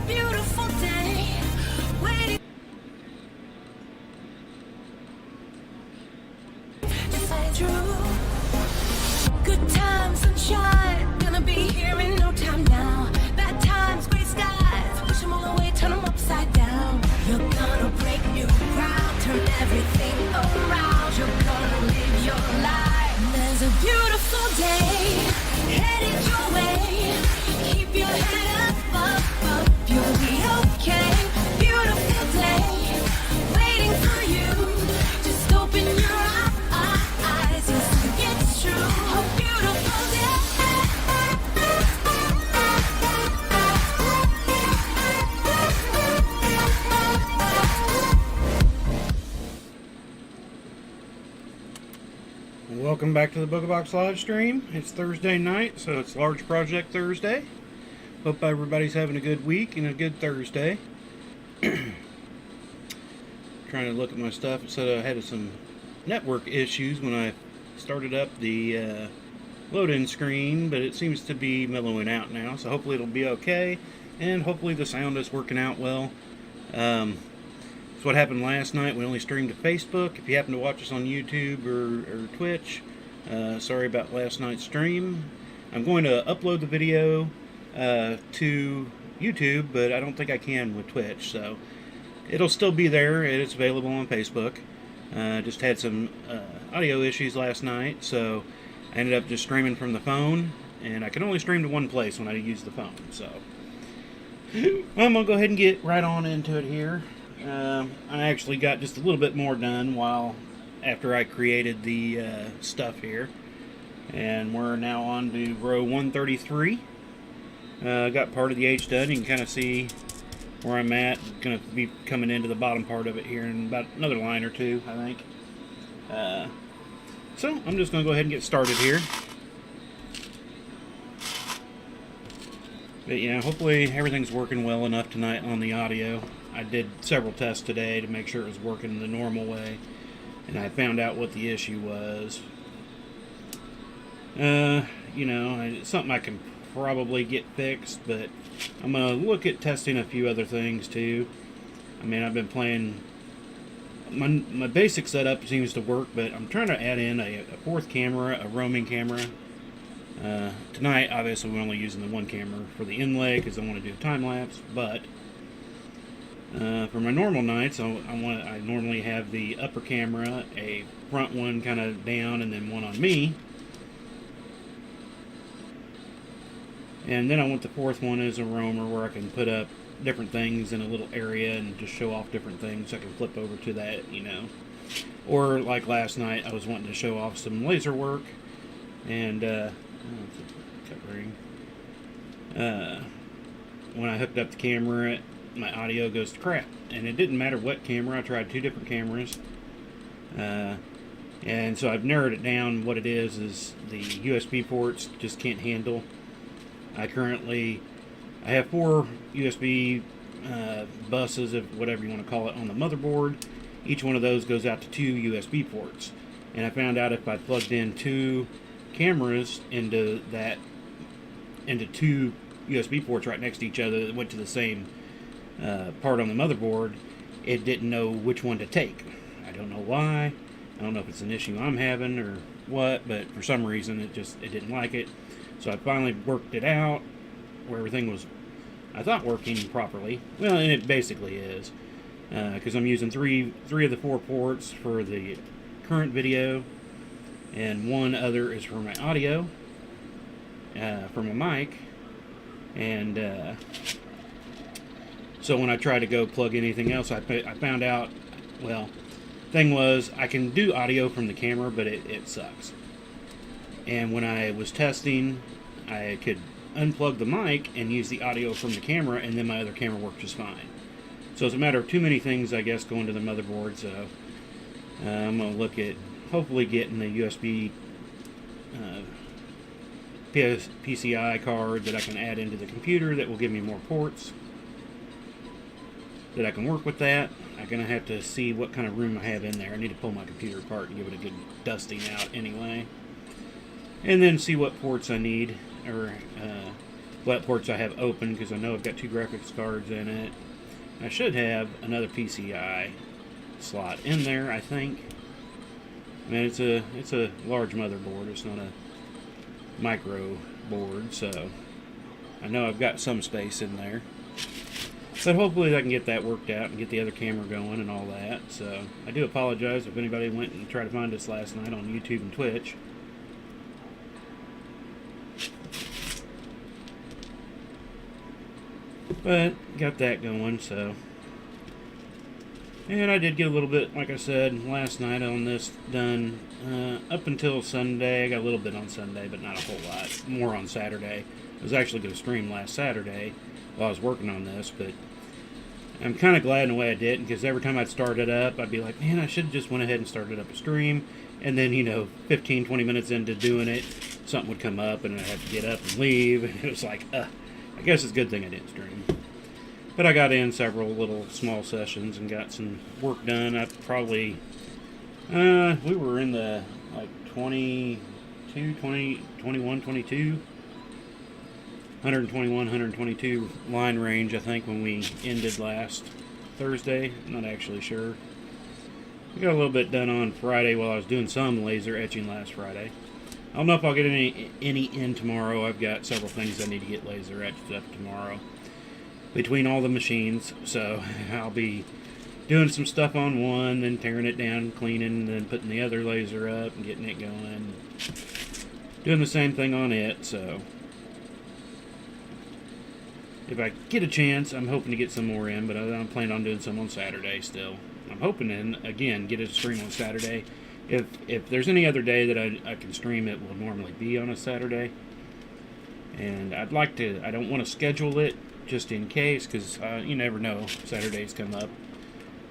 beautiful day. Waiting to find true. Good times, sunshine, gonna be here in no time now. Bad times, gray skies, push them all away, turn them upside down. You're gonna break new ground, turn everything around. You're gonna live your life. There's a beautiful day headed your way. Keep your head up, you'll be okay. Beautiful day waiting for you. Just open your eyes, you'll see it's true. A beautiful day. Welcome back to the Booga Box live stream. It's Thursday night, so it's Large Project Thursday. Hope everybody's having a good week and a good Thursday. Trying to look at my stuff. It said I had some network issues when I started up the load-in screen, but it seems to be mellowing out now, so hopefully it'll be okay, and hopefully the sound is working out well. That's what happened last night. We only streamed to Facebook. If you happen to watch us on YouTube or Twitch, sorry about last night's stream. I'm going to upload the video to YouTube, but I don't think I can with Twitch, so it'll still be there. It's available on Facebook. Just had some audio issues last night, so I ended up just streaming from the phone, and I can only stream to one place when I use the phone, so I'm going to go ahead and get right on into it here. I actually got just a little bit more done after I created the stuff here, and we're now on to row 133. Got part of the H done. You can kind of see where I'm at. Going to be coming into the bottom part of it here in about another line or two, I think. So I'm just going to go ahead and get started here. But yeah, hopefully everything's working well enough tonight on the audio. I did several tests today to make sure it was working the normal way, and I found out what the issue was. It's something I can probably get fixed, but I'm going to look at testing a few other things too. I mean, I've been playing, my basic setup seems to work, but I'm trying to add in a fourth camera, a roaming camera. Tonight, obviously, we're only using the one camera for the inlay because I want to do a time-lapse, but for my normal nights, I normally have the upper camera, a front one kind of down, and then one on me. And then I want the fourth one as a roamer where I can put up different things in a little area and just show off different things. I can flip over to that, Or like last night, I was wanting to show off some laser work, and when I hooked up the camera, my audio goes to crap, and it didn't matter what camera. I tried two different cameras, and so I've narrowed it down. What it is the USB ports just can't handle. I have 4 USB buses, of whatever you want to call it, on the motherboard. Each one of those goes out to 2 USB ports, and I found out if I plugged in 2 cameras into 2 USB ports right next to each other that went to the same part on the motherboard, it didn't know which one to take. I don't know why. I don't know if it's an issue I'm having or what, but for some reason it didn't like it. So I finally worked it out where everything was, I thought, working properly. Well, and it basically is, because I'm using three of the 4 ports for the current video, and one other is for my audio, for my mic. And so when I tried to go plug anything else, I found out, well, thing was, I can do audio from the camera, but it sucks. And when I was testing, I could unplug the mic and use the audio from the camera, and then my other camera worked just fine. So it's a matter of too many things, I guess, going to the motherboard. So I'm going to look at hopefully getting a USB PCI card that I can add into the computer that will give me more ports, that I can work with that. I'm going to have to see what kind of room I have in there. I need to pull my computer apart and give it a good dusting out anyway. And then see what ports I need, or what ports I have open, because I know I've got 2 graphics cards in it. I should have another PCI slot in there, I think. I mean, it's a large motherboard. It's not a micro board, so I know I've got some space in there. But hopefully I can get that worked out and get the other camera going and all that. So I do apologize if anybody went and tried to find us last night on YouTube and Twitch. But got that going, so. And I did get a little bit, like I said, last night on this done. Up until Sunday. I got a little bit on Sunday, but not a whole lot. More on Saturday. I was actually going to stream last Saturday while I was working on this, but I'm kind of glad in a way I didn't, because every time I'd start it up, I'd be like, man, I should have just went ahead and started up a stream. And then, 15-20 minutes into doing it, something would come up, and I'd have to get up and leave. And it was like, I guess it's a good thing I didn't stream. But I got in several little small sessions and got some work done. I probably, we were in the, 121, 122 line range, I think, when we ended last Thursday. I'm not actually sure. I got a little bit done on Friday while I was doing some laser etching last Friday. I don't know if I'll get any in tomorrow. I've got several things I need to get laser etched up tomorrow between all the machines. So I'll be doing some stuff on one, then tearing it down, cleaning, and then putting the other laser up and getting it going. Doing the same thing on it, so if I get a chance, I'm hoping to get some more in, but I'm planning on doing some on Saturday still. I'm hoping to, again, get a stream on Saturday. If there's any other day that I can stream, it will normally be on a Saturday. And I'd like to, I don't want to schedule it just in case, because you never know. Saturdays come up.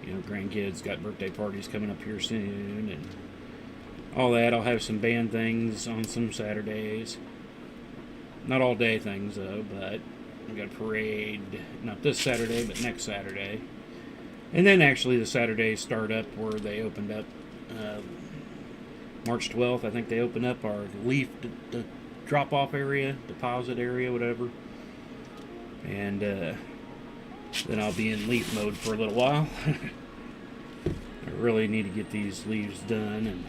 Grandkids got birthday parties coming up here soon, and all that. I'll have some band things on some Saturdays. Not all day things, though, but we got a parade, not this Saturday, but next Saturday. And then actually the Saturdays start up where they opened up March 12th. I think they opened up our leaf drop-off area, deposit area, whatever. And then I'll be in leaf mode for a little while. I really need to get these leaves done. And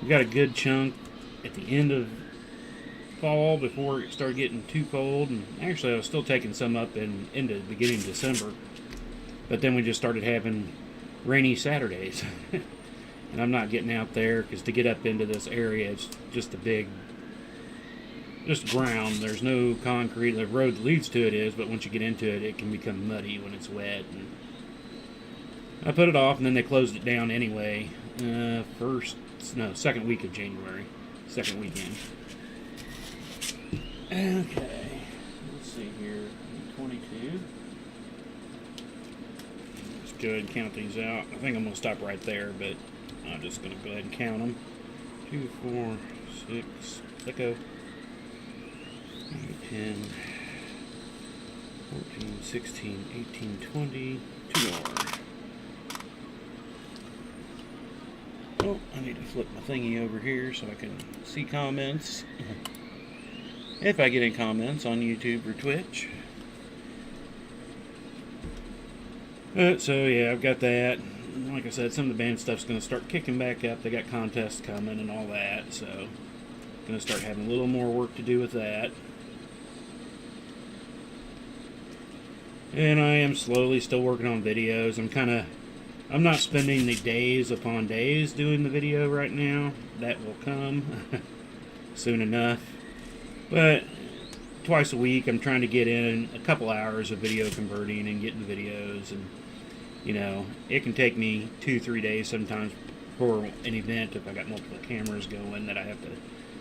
we got a good chunk at the end of fall before it started getting too cold. And actually I was still taking some up into the beginning of December. But then we just started having rainy Saturdays. And I'm not getting out there, because to get up into this area, it's just just ground. There's no concrete. The road that leads to it is, but once you get into it, it can become muddy when it's wet. And I put it off, and then they closed it down anyway. Second week of January. Second weekend. Okay. Let's see here. 22. Let's go ahead and count these out. I think I'm going to stop right there, but I'm just going to go ahead and count them. 2, 4, 6, let go. 10, 14, 16, 18, 20, 2 more. Oh, I need to flip my thingy over here so I can see comments. If I get any comments on YouTube or Twitch. So yeah, I've got that. Like I said, some of the band stuff's going to start kicking back up. They got contests coming and all that, so going to start having a little more work to do with that. And I am slowly still working on videos. I'm not spending the days upon days doing the video right now. That will come soon enough. But twice a week I'm trying to get in a couple hours of video converting and getting videos. And it can take me 2-3 days sometimes for an event if I got multiple cameras going that I have to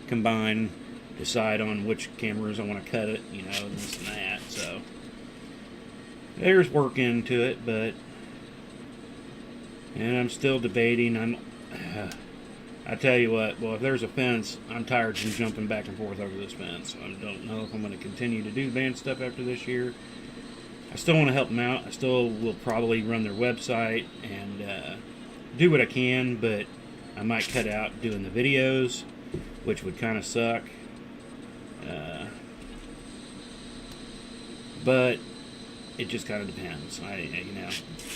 combine, decide on which cameras I want to cut it, and this and that. So there's work into it, and I'm still debating. I tell you what, well, if there's a fence, I'm tired from jumping back and forth over this fence. I don't know if I'm going to continue to do band stuff after this year. I still want to help them out. I still will probably run their website and do what I can, but I might cut out doing the videos, which would kind of suck. but it just kind of depends. I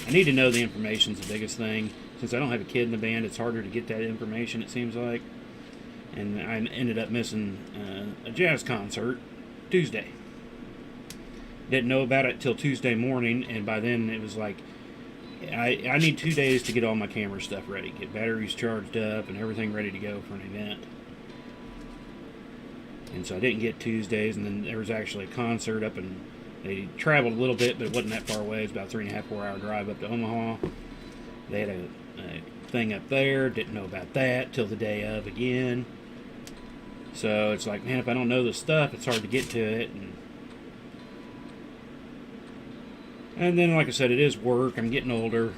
need to know the information's the biggest thing. Since I don't have a kid in the band, it's harder to get that information, it seems like. And I ended up missing a jazz concert Tuesday. Didn't know about it till Tuesday morning, and by then it was like, I need 2 days to get all my camera stuff ready, get batteries charged up and everything ready to go for an event. And so I didn't get Tuesdays, and then there was actually a concert up in, they traveled a little bit, but it wasn't that far away. It was about 3.5, 4 hour drive up to Omaha. They had a thing up there, didn't know about that till the day of again. So it's like, man, if I don't know this stuff, it's hard to get to it. And then, like I said, it is work. I'm getting older.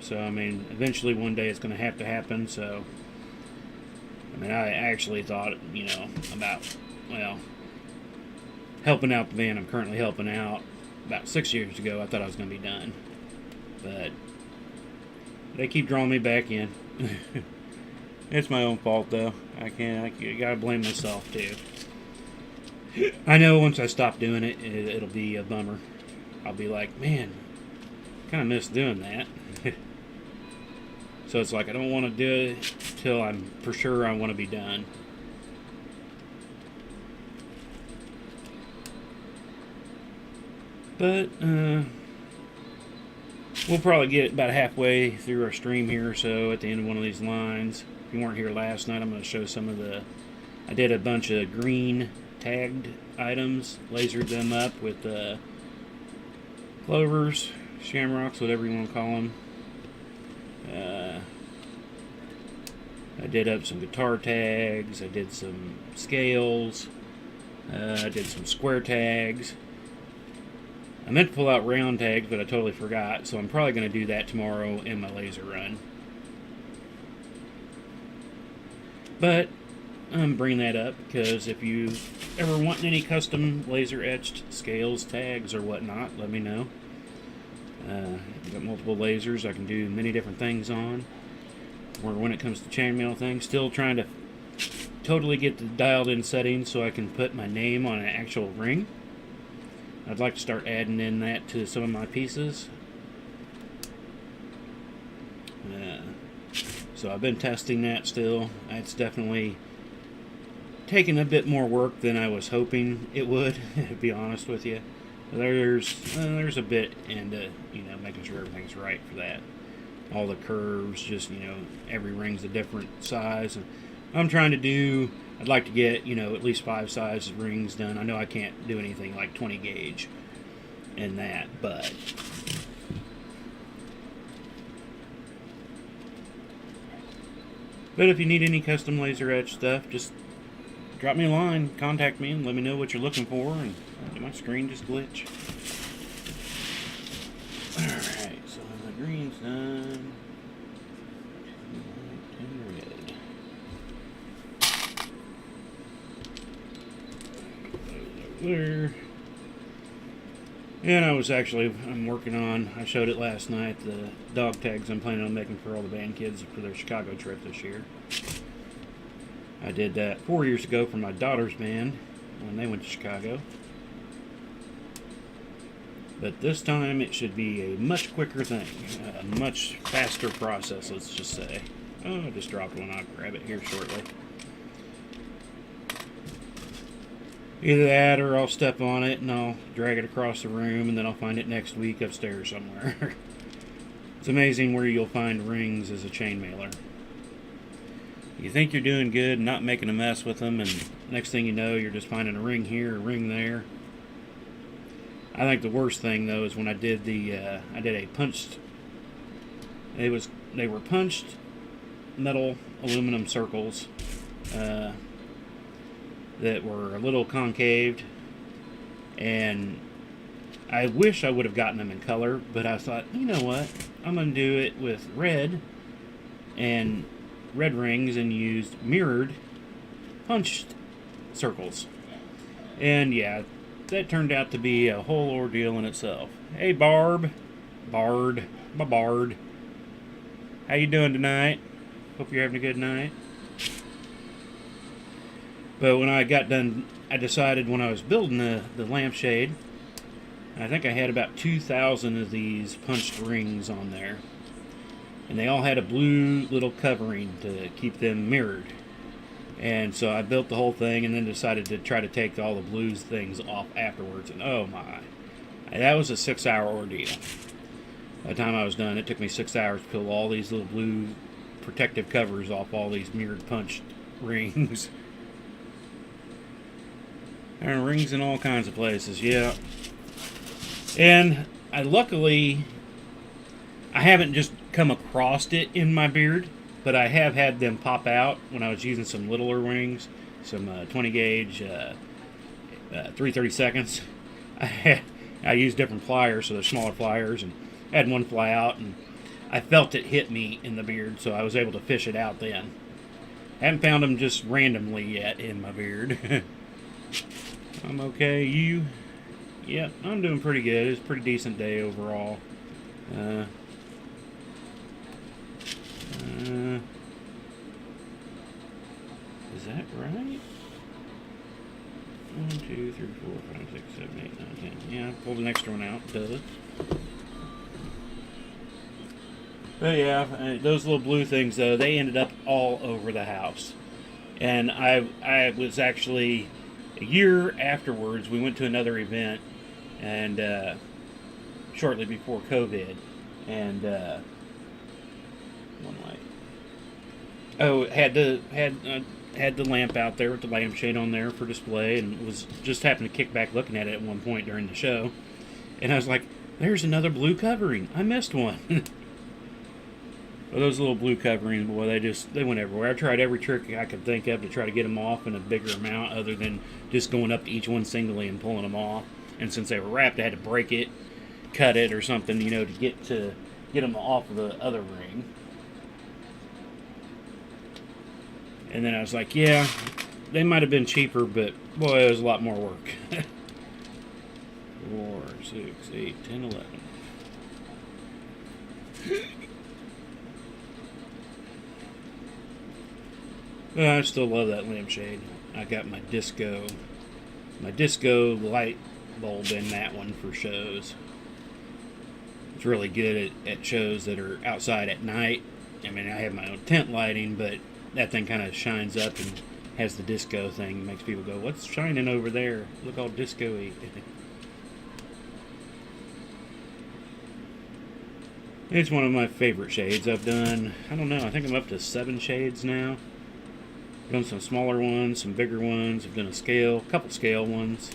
So, I mean, eventually one day it's going to have to happen. So, I mean, I actually thought, about, helping out the band I'm currently helping out about 6 years ago. I thought I was going to be done. But they keep drawing me back in. It's my own fault, though. I gotta blame myself, too. I know once I stop doing it, it'll be a bummer. I'll be like, man, kind of miss doing that. So it's like, I don't want to do it till I'm for sure I want to be done. But, we'll probably get about halfway through our stream here or so at the end of one of these lines. If you weren't here last night, I'm going to show some of I did a bunch of green tagged items, lasered them up with clovers, shamrocks, whatever you want to call them. I did up some guitar tags, I did some scales, I did some square tags. I meant to pull out round tags, but I totally forgot, so I'm probably going to do that tomorrow in my laser run. But I'm bringing that up because if you ever want any custom laser etched scales, tags, or whatnot, let me know. I've got multiple lasers I can do many different things on. Or when it comes to chainmail things, still trying to totally get the dialed in settings so I can put my name on an actual ring. I'd like to start adding in that to some of my pieces. So I've been testing that still. It's definitely taken a bit more work than I was hoping it would, to be honest with you. There's a bit into, making sure everything's right for that. All the curves, just, every ring's a different size. And I'd like to get, at least 5 size rings done. I know I can't do anything like 20 gauge in that, but if you need any custom laser etch stuff, just drop me a line, contact me, and let me know what you're looking for, and did my screen just glitch? Alright, so the green's done. And red. There. And I'm working on, I showed it last night, the dog tags I'm planning on making for all the band kids for their Chicago trip this year. I did that 4 years ago for my daughter's band when they went to Chicago. But this time it should be a much quicker thing, a much faster process, let's just say. Oh, I just dropped one, I'll grab it here shortly. Either that or I'll step on it and I'll drag it across the room and then I'll find it next week upstairs somewhere. It's amazing where you'll find rings as a chainmailer. You think you're doing good and not making a mess with them, and next thing you know, you're just finding a ring here, a ring there. I think the worst thing though is when I did a punched. They were punched metal aluminum circles. That were a little concaved, and I wish I would have gotten them in color, but I thought, you know what, I'm going to do it with red and red rings and used mirrored punched circles. And yeah, that turned out to be a whole ordeal in itself. Hey Bard, how you doing tonight? Hope you're having a good night. But when I got done, I decided when I was building the lampshade, I think I had about 2,000 of these punched rings on there. And they all had a blue little covering to keep them mirrored. And so I built the whole thing and then decided to try to take all the blue things off afterwards. And oh my, that was a 6-hour ordeal. By the time I was done, it took me 6 hours to peel all these little blue protective covers off all these mirrored punched rings. There are rings in all kinds of places, yeah. And I luckily, I haven't just come across it in my beard, but I have had them pop out when I was using some littler rings, some 20 gauge 3/32. I used different pliers, so they're smaller pliers, and I had one fly out, and I felt it hit me in the beard, so I was able to fish it out then. Haven't found them just randomly yet in my beard. I'm okay. You? Yep, I'm doing pretty good. It's a pretty decent day overall. Is that right? 1, 2, 3, 4, 5, 6, 7, 8, 9, 10. Yeah, I pulled an extra one out. Duh. But yeah, those little blue things though, they ended up all over the house. And I was actually, a year afterwards, we went to another event, and shortly before COVID, and one light. Oh, had the lamp out there with the lampshade on there for display, and was just happened to kick back looking at it at one point during the show, and I was like, "There's another blue covering. I missed one." Well, those little blue coverings, boy, they went everywhere. I tried every trick I could think of to try to get them off in a bigger amount, other than just going up to each one singly and pulling them off. And since they were wrapped, I had to break it, cut it, or something, to get them off of the other ring. And then I was like, yeah, they might have been cheaper, but boy, it was a lot more work. 4, 6, 8, 10, 11. I still love that lampshade. I got my disco light bulb in that one for shows. It's really good at shows that are outside at night. I mean, I have my own tent lighting, but that thing kind of shines up and has the disco thing. It makes people go, "What's shining over there? Look all disco-y." It's one of my favorite shades. I've done, I don't know, I think I'm up to 7 shades now. I've done some smaller ones, some bigger ones. I've done a couple scale ones.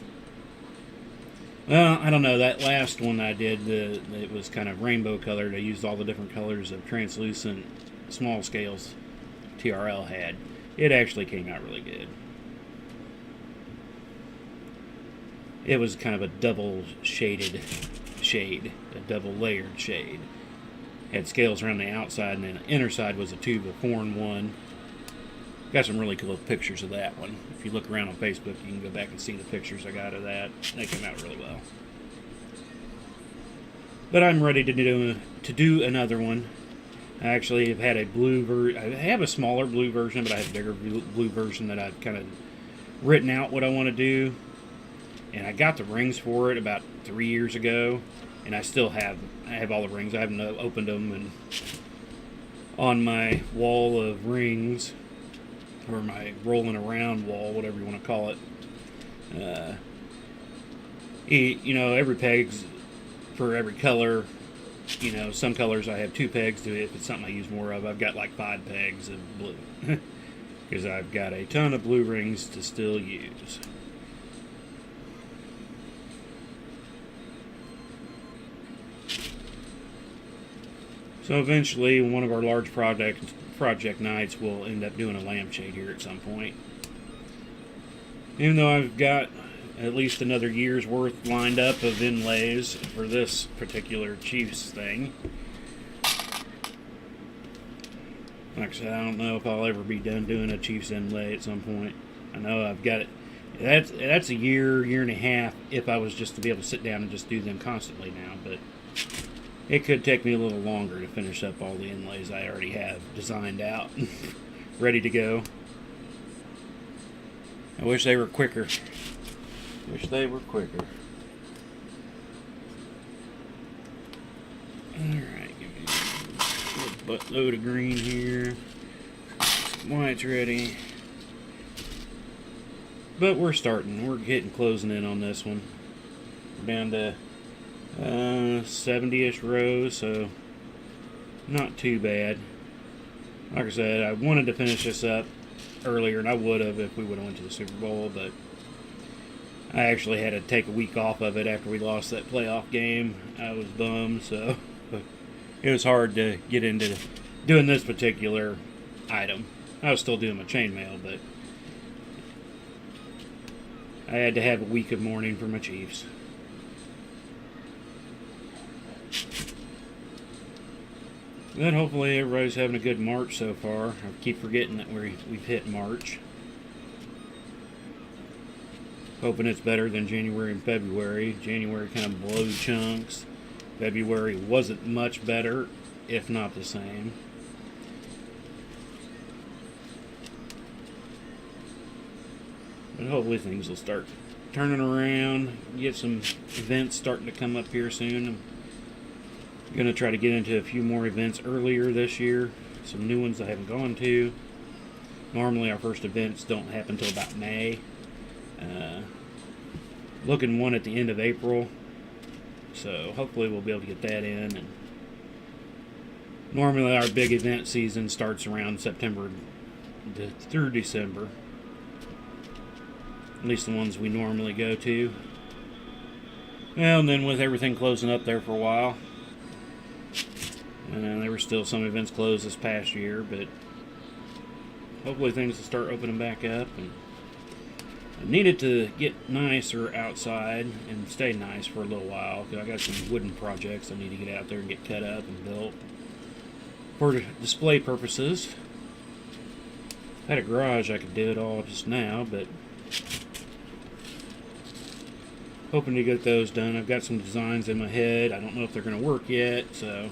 Well, I don't know, that last one I did, it was kind of rainbow colored. I used all the different colors of translucent small scales TRL had. It actually came out really good. It was kind of a double shaded shade, a double layered shade. Had scales around the outside, and then the inner side was a tube of 4-in-1. Got some really cool pictures of that one. If you look around on Facebook, you can go back and see the pictures I got of that. They came out really well. But I'm ready to do another one. I actually have had a I have a smaller blue version, but I have a bigger blue version that I've kind of written out what I want to do. And I got the rings for it about 3 years ago, and I have all the rings. I haven't opened them, and on my wall of rings, or my rolling around wall, whatever you want to call it. Every peg's for every color. Some colors I have 2 pegs to it. If it's something I use more of, I've got like 5 pegs of blue. Because I've got a ton of blue rings to still use. So eventually, one of our large project nights, we'll end up doing a lampshade here at some point. Even though I've got at least another year's worth lined up of inlays for this particular Chiefs thing. Like I said, I don't know if I'll ever be done doing a Chiefs inlay at some point. I know I've got it. That's a year and a half if I was just to be able to sit down and just do them constantly now, but it could take me a little longer to finish up all the inlays I already have designed out, ready to go. I wish they were quicker. Alright, give me a buttload of green here. White's ready. But we're starting. We're closing in on this one. We're down to 70-ish rows, so not too bad. Like I said, I wanted to finish this up earlier, and I would have if we would have went to the Super Bowl, but I actually had to take a week off of it after we lost that playoff game. I was bummed, so it was hard to get into doing this particular item. I was still doing my chainmail, but I had to have a week of mourning for my Chiefs. But hopefully everybody's having a good March so far. I keep forgetting that we've hit March. Hoping it's better than January and February. January kind of blew chunks. February wasn't much better, if not the same. But hopefully things will start turning around. Get some events starting to come up here soon. I'm going to try to get into a few more events earlier this year. Some new ones I haven't gone to. Normally our first events don't happen until about May. Looking one at the end of April. So hopefully we'll be able to get that in. And normally our big event season starts around September through December. At least the ones we normally go to. Well, and then with everything closing up there for a while. And there were still some events closed this past year, but hopefully things will start opening back up. And I needed to get nicer outside and stay nice for a little while, because I got some wooden projects I need to get out there and get cut up and built for display purposes. If I had a garage, I could do it all just now, but hoping to get those done. I've got some designs in my head. I don't know if they're going to work yet, so...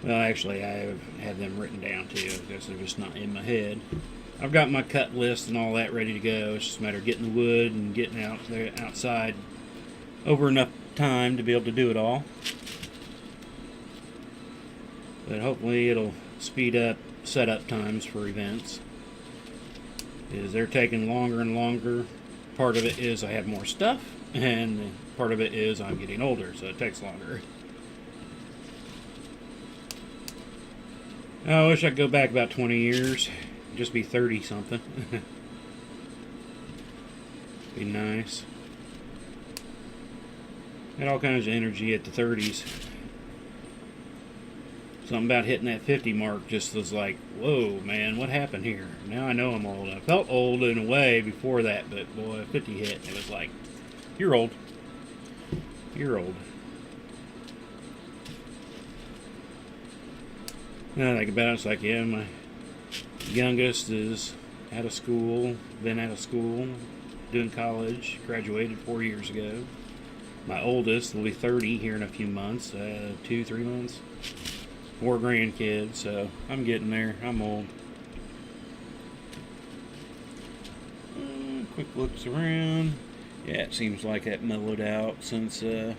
Well, actually, I have them written down, too. I guess they're just not in my head. I've got my cut list and all that ready to go. It's just a matter of getting the wood and getting out there outside over enough time to be able to do it all. But hopefully it'll speed up setup times for events. Because they're taking longer and longer. Part of it is I have more stuff, and part of it is I'm getting older, so it takes longer. I wish I could go back about 20 years. Just be 30-something. Be nice. Had all kinds of energy at the 30s. Something about hitting that 50 mark just was like, whoa, man, what happened here? Now I know I'm old. I felt old in a way before that, but boy, 50 hit, and it was like, you're old. You're old. Now I think about it, it's like, yeah, my youngest is out of school, been out of school, doing college, graduated 4 years ago. My oldest will be 30 here in a few months, 2-3 months. 4 grandkids, so I'm getting there. I'm old. Quick looks around. Yeah, it seems like that mellowed out since I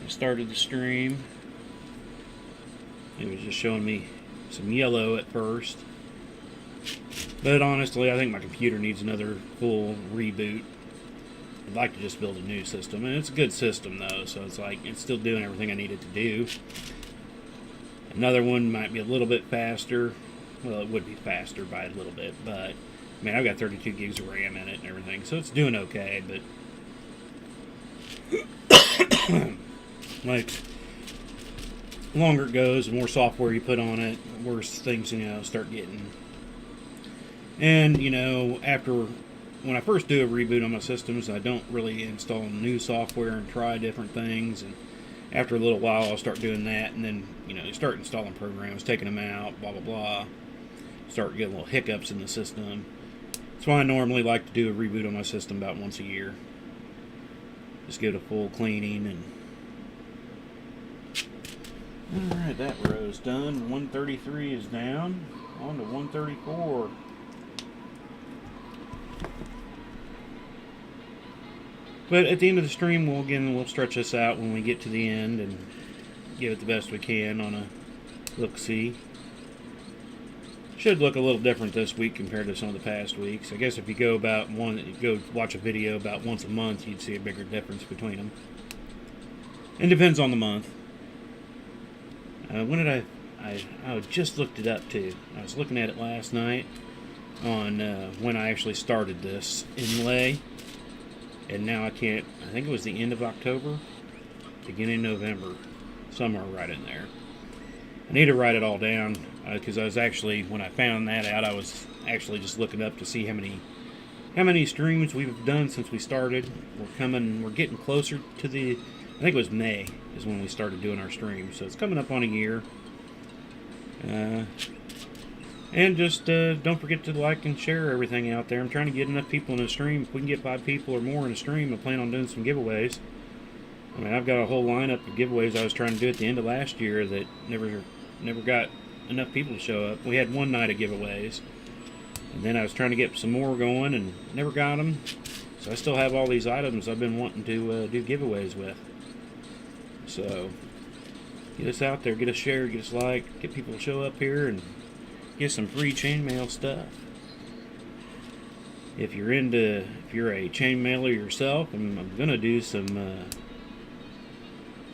started the stream. It was just showing me some yellow at first. But honestly, I think my computer needs another full reboot. I'd like to just build a new system, and it's a good system though, so it's like it's still doing everything I need it to do. Another one might be a little bit faster. Well, it would be faster by a little bit, but I mean, I've got 32 gigs of RAM in it and everything, so it's doing okay, but like the longer it goes, the more software you put on it, the worse things, start getting. And, when I first do a reboot on my systems, I don't really install new software and try different things, and after a little while I'll start doing that, and then, you start installing programs, taking them out, blah, blah, blah. Start getting little hiccups in the system. That's why I normally like to do a reboot on my system about once a year. Just give it a full cleaning. And alright, that row's done. 133 is down. On to 134. But at the end of the stream, we'll stretch this out when we get to the end and give it the best we can on a look-see. Should look a little different this week compared to some of the past weeks. I guess if you go watch a video about once a month, you'd see a bigger difference between them. It depends on the month. When did I just looked it up too. I was looking at it last night on when I actually started this inlay, and now I think it was the end of October, beginning of November, somewhere right in there. I need to write it all down because I was actually, when I found that out, I was actually just looking up to see how many streams we've done since we started. We're getting closer to I think it was May is when we started doing our streams, so it's coming up on a year. And just don't forget to like and share everything out there. I'm trying to get enough people in the stream. If we can get 5 people or more in the stream, I plan on doing some giveaways. I mean, I've got a whole lineup of giveaways I was trying to do at the end of last year that never got enough people to show up. We had one night of giveaways, and then I was trying to get some more going and never got them. So I still have all these items I've been wanting to do giveaways with. So get us out there, get us shared, get us liked, get people to show up here and get some free chainmail stuff. If you're a chainmailer yourself, I'm gonna do some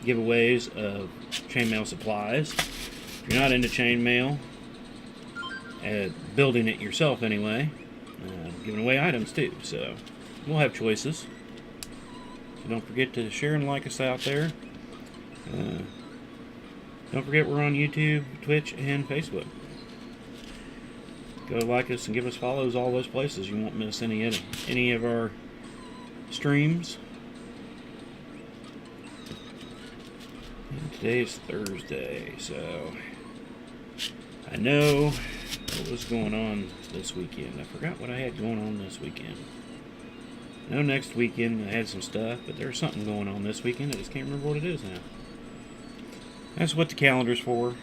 giveaways of chainmail supplies. If you're not into chainmail, building it yourself anyway, giving away items too. So we'll have choices. So don't forget to share and like us out there. Don't forget we're on YouTube, Twitch, and Facebook. Go like us and give us follows all those places. You won't miss any of our streams. And today is Thursday, so I know what was going on this weekend. I forgot what I had going on this weekend. I know next weekend I had some stuff, but there's something going on this weekend. I just can't remember what it is now. That's what the calendar's for.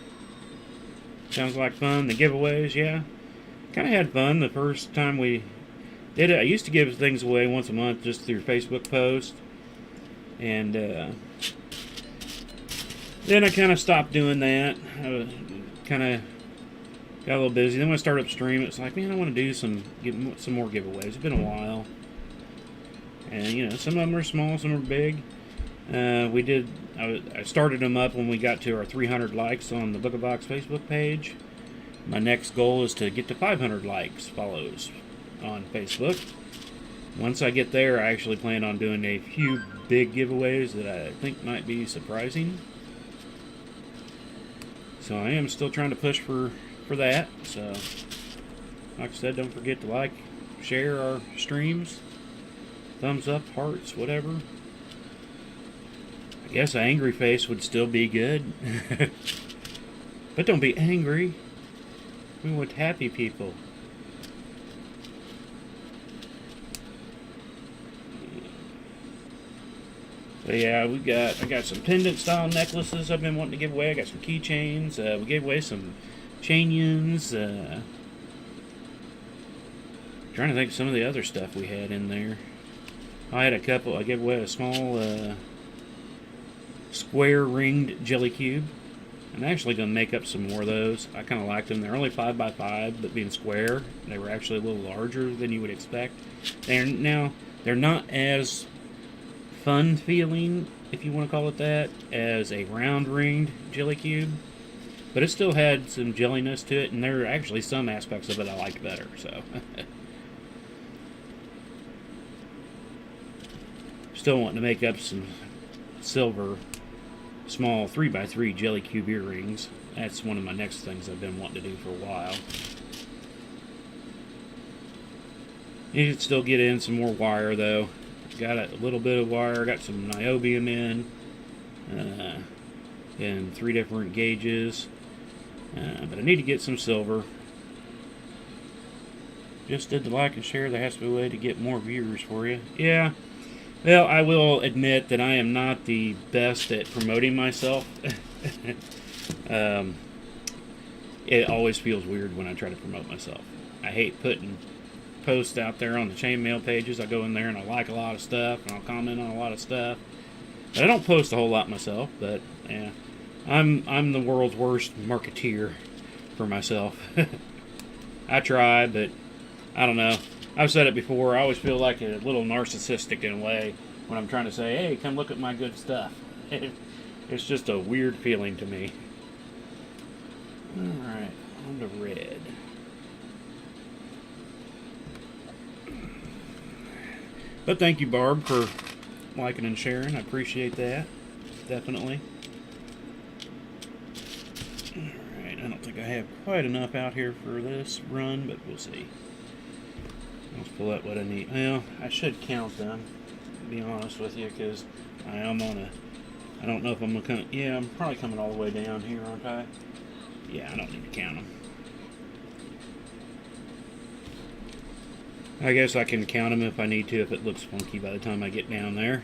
Sounds like fun. The giveaways, yeah. Kind of had fun the first time we did it. I used to give things away once a month just through Facebook posts. And then I kind of stopped doing that. I kind of got a little busy. Then when I started up streaming, it's like, man, I want to do some more giveaways. It's been a while. And, some of them are small, some are big. I started them up when we got to our 300 likes on the Booga Facebook page. My next goal is to get to 500 likes, follows on Facebook. Once I get there, I actually plan on doing a few big giveaways that I think might be surprising. So I am still trying to push for that. So, like I said, don't forget to like, share our streams, thumbs up, hearts, whatever. I guess an angry face would still be good. But don't be angry. We want happy people. So yeah, I got some pendant style necklaces I've been wanting to give away. I got some keychains. We gave away some chain yuns. Trying to think of some of the other stuff we had in there. I had a couple. I gave away a small square ringed jelly cube. I'm actually going to make up some more of those. I kind of liked them. They're only 5x5, but being square, they were actually a little larger than you would expect. They're not as fun feeling, if you want to call it that, as a round ringed jelly cube. But it still had some jelliness to it, and there are actually some aspects of it I liked better. So, still wanting to make up some silver small 3x3 jelly cube earrings. That's one of my next things I've been wanting to do for a while. You can still get in some more wire though. Got a little bit of wire. Got some niobium in 3 different gauges. But I need to get some silver. Just did the like and share. There has to be a way to get more viewers for you. Yeah. Well, I will admit that I am not the best at promoting myself. It always feels weird when I try to promote myself. I hate putting posts out there on the chainmail pages. I go in there and I like a lot of stuff, and I'll comment on a lot of stuff. But I don't post a whole lot myself, but yeah, I'm the world's worst marketeer for myself. I try, but I don't know. I've said it before. I always feel like a little narcissistic in a way when I'm trying to say, "Hey, come look at my good stuff." It's just a weird feeling to me. All right, on to red. But thank you, Barb, for liking and sharing. I appreciate that. Definitely. Alright, I don't think I have quite enough out here for this run, but we'll see. Let's pull out what I need. Well, I should count them, to be honest with you, because I am on a... I don't know if I'm going to come... Yeah, I'm probably coming all the way down here, aren't I? Yeah, I don't need to count them. I guess I can count them if I need to, if it looks funky by the time I get down there.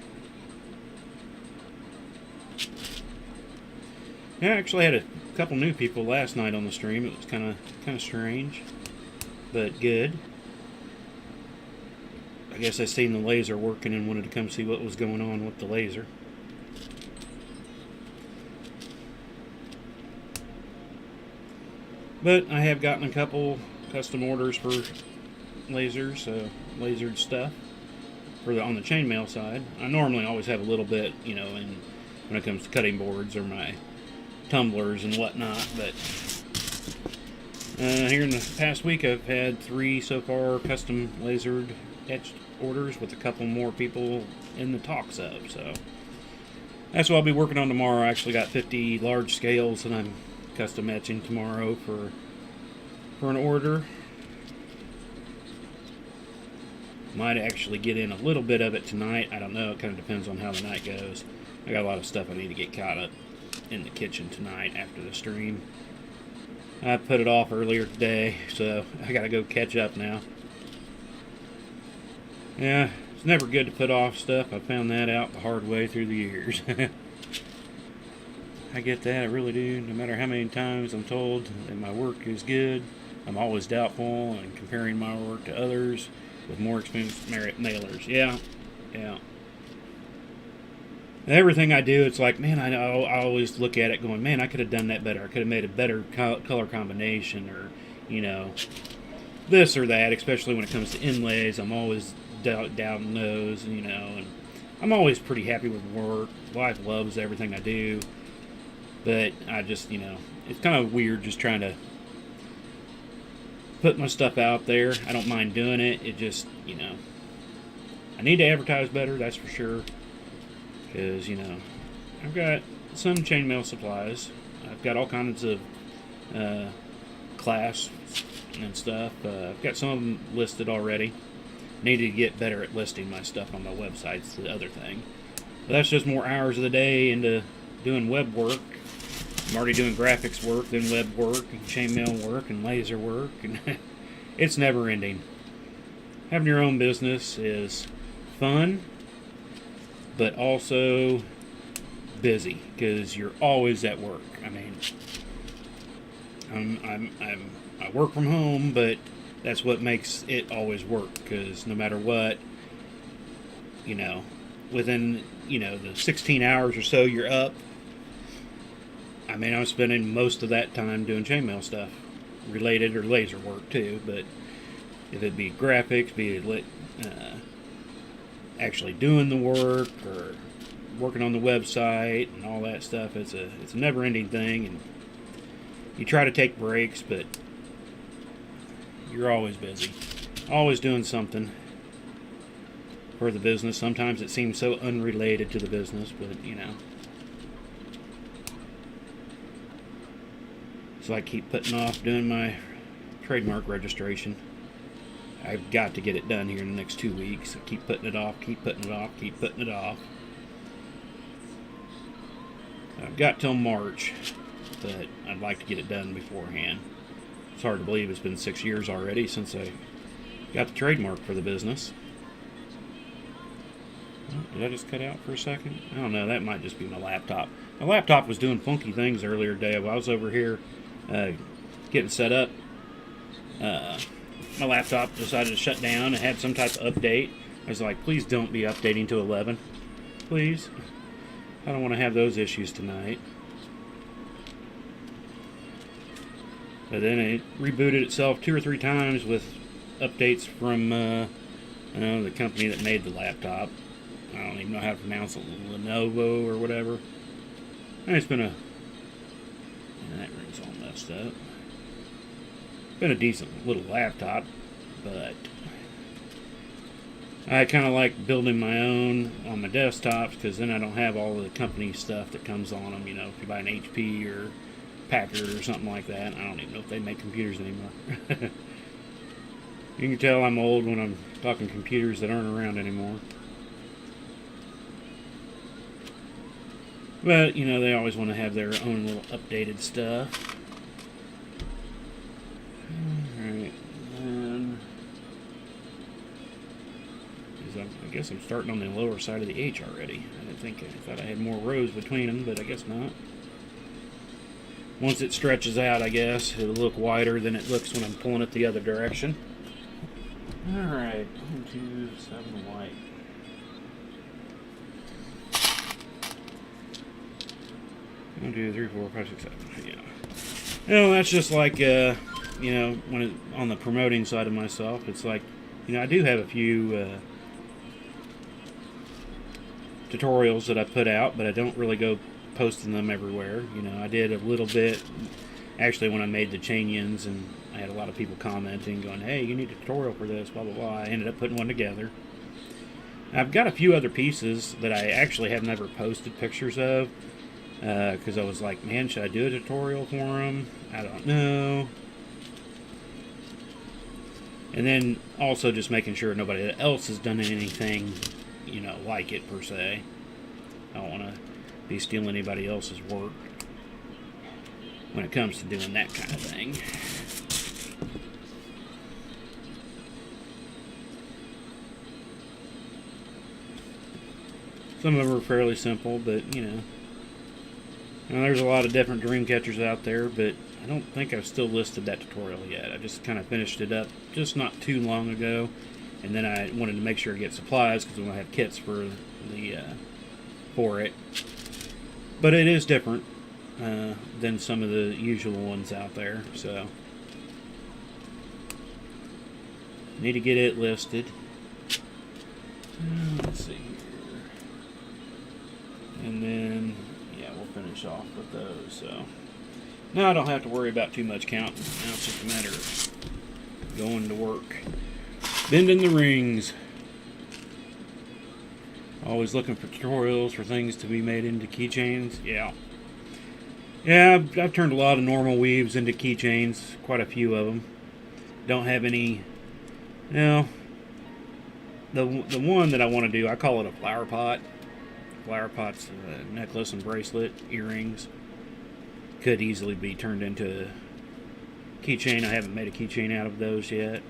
Yeah, I actually had a couple new people last night on the stream. It was kind of strange, but good. I guess I seen the laser working and wanted to come see what was going on with the laser. But I have gotten a couple custom orders for lasers, lasered stuff on the chainmail side. I normally always have a little bit, you know, when it comes to cutting boards or my tumblers and whatnot. But here in the past week, I've had 3 so far custom lasered etched orders, with a couple more people in the talks of. So that's what I'll be working on tomorrow. I actually got 50 large scales, and I'm custom etching tomorrow for an order. Might actually get in a little bit of it tonight. I don't know. It kind of depends on how the night goes. I got a lot of stuff I need to get caught up in the kitchen tonight after the stream. I put it off earlier today, so I got to go catch up now. Yeah, it's never good to put off stuff. I found that out the hard way through the years. I get that, I really do. No matter how many times I'm told that my work is good, I'm always doubtful and comparing my work to others with more expensive mailers. Yeah. Everything I do, it's like, man, I always look at it going, man, I could have done that better. I could have made a better color combination, or, you know, this or that, especially when it comes to inlays. I'm always doubting those, you know, and I'm always pretty happy with work. Wife loves everything I do, but I just, you know, it's kind of weird just trying to put my stuff out there. I don't mind doing it. It just, you know, I need to advertise better, that's for sure. Because, you know, I've got some chainmail supplies. I've got all kinds of class and stuff. I've got some of them listed already. Need to get better at listing my stuff on my website's the other thing. But that's just more hours of the day into doing web work. I'm already doing graphics work, then web work, and chainmail work, and laser work, and it's never ending. Having your own business is fun, but also busy, because you're always at work. I mean, I work from home, but that's what makes it always work, because no matter what, you know, within, you know, the 16 hours or so you're up, I mean, I'm spending most of that time doing chainmail stuff, related, or laser work too, but if it be graphics, be it actually doing the work, or working on the website and all that stuff, it's a never-ending thing, and you try to take breaks, but you're always busy, always doing something for the business. Sometimes it seems so unrelated to the business, but you know. So I keep putting off doing my trademark registration. I've got to get it done here in the next 2 weeks. I keep putting it off, keep putting it off, keep putting it off. I've got till March, but I'd like to get it done beforehand. It's hard to believe it's been 6 years already since I got the trademark for the business. Oh, did I just cut out for a second? I don't know, that might just be my laptop. My laptop was doing funky things earlier today while I was over here getting set up. my laptop decided to shut down. It had some type of update. I was like, please don't be updating to 11. Please. I don't want to have those issues tonight. But then it rebooted itself 2 or 3 times with updates from the company that made the laptop. I don't even know how to pronounce it, Lenovo or whatever. And it's been that ring's all messed up. Been a decent little laptop, but I kind of like building my own on my desktops because then I don't have all the company stuff that comes on them. You know, if you buy an HP or Packard or something like that. I don't even know if they make computers anymore. You can tell I'm old when I'm talking computers that aren't around anymore. But, you know, they always want to have their own little updated stuff. Alright, and I guess I'm starting on the lower side of the H already. I thought I had more rows between them, but I guess not. Once it stretches out, I guess, it'll look wider than it looks when I'm pulling it the other direction. Alright, 1, 2, 7 white. One, 2, 3, 4, 5, 6, 7. Yeah. You know, that's just like, you know, when on the promoting side of myself, it's like, you know, I do have a few tutorials that I put out, but I don't really go posting them everywhere. You know, I did a little bit actually when I made the chain yins, and I had a lot of people commenting going, hey, you need a tutorial for this, blah blah blah. I ended up putting one together. I've got a few other pieces that I actually have never posted pictures of because I was like, man, should I do a tutorial for them? I don't know. And then also just making sure nobody else has done anything, you know, like it per se. I don't want to be stealing anybody else's work when it comes to doing that kind of thing. Some of them are fairly simple, but you know, there's a lot of different dream catchers out there, but I don't think I've still listed that tutorial yet. I just kind of finished it up just not too long ago, and then I wanted to make sure to get supplies because we want to have kits for it. But it is different than some of the usual ones out there, so need to get it listed. Let's see here, and then yeah, we'll finish off with those. So now I don't have to worry about too much counting. Now it's just a matter of going to work, bending the rings. Always looking for tutorials for things to be made into keychains. Yeah, I've turned a lot of normal weaves into keychains, quite a few of them. Don't have any, you know, the one that I want to do, I call it a flower pot. Flower pot's a necklace and bracelet, earrings. Could easily be turned into a keychain. I haven't made a keychain out of those yet.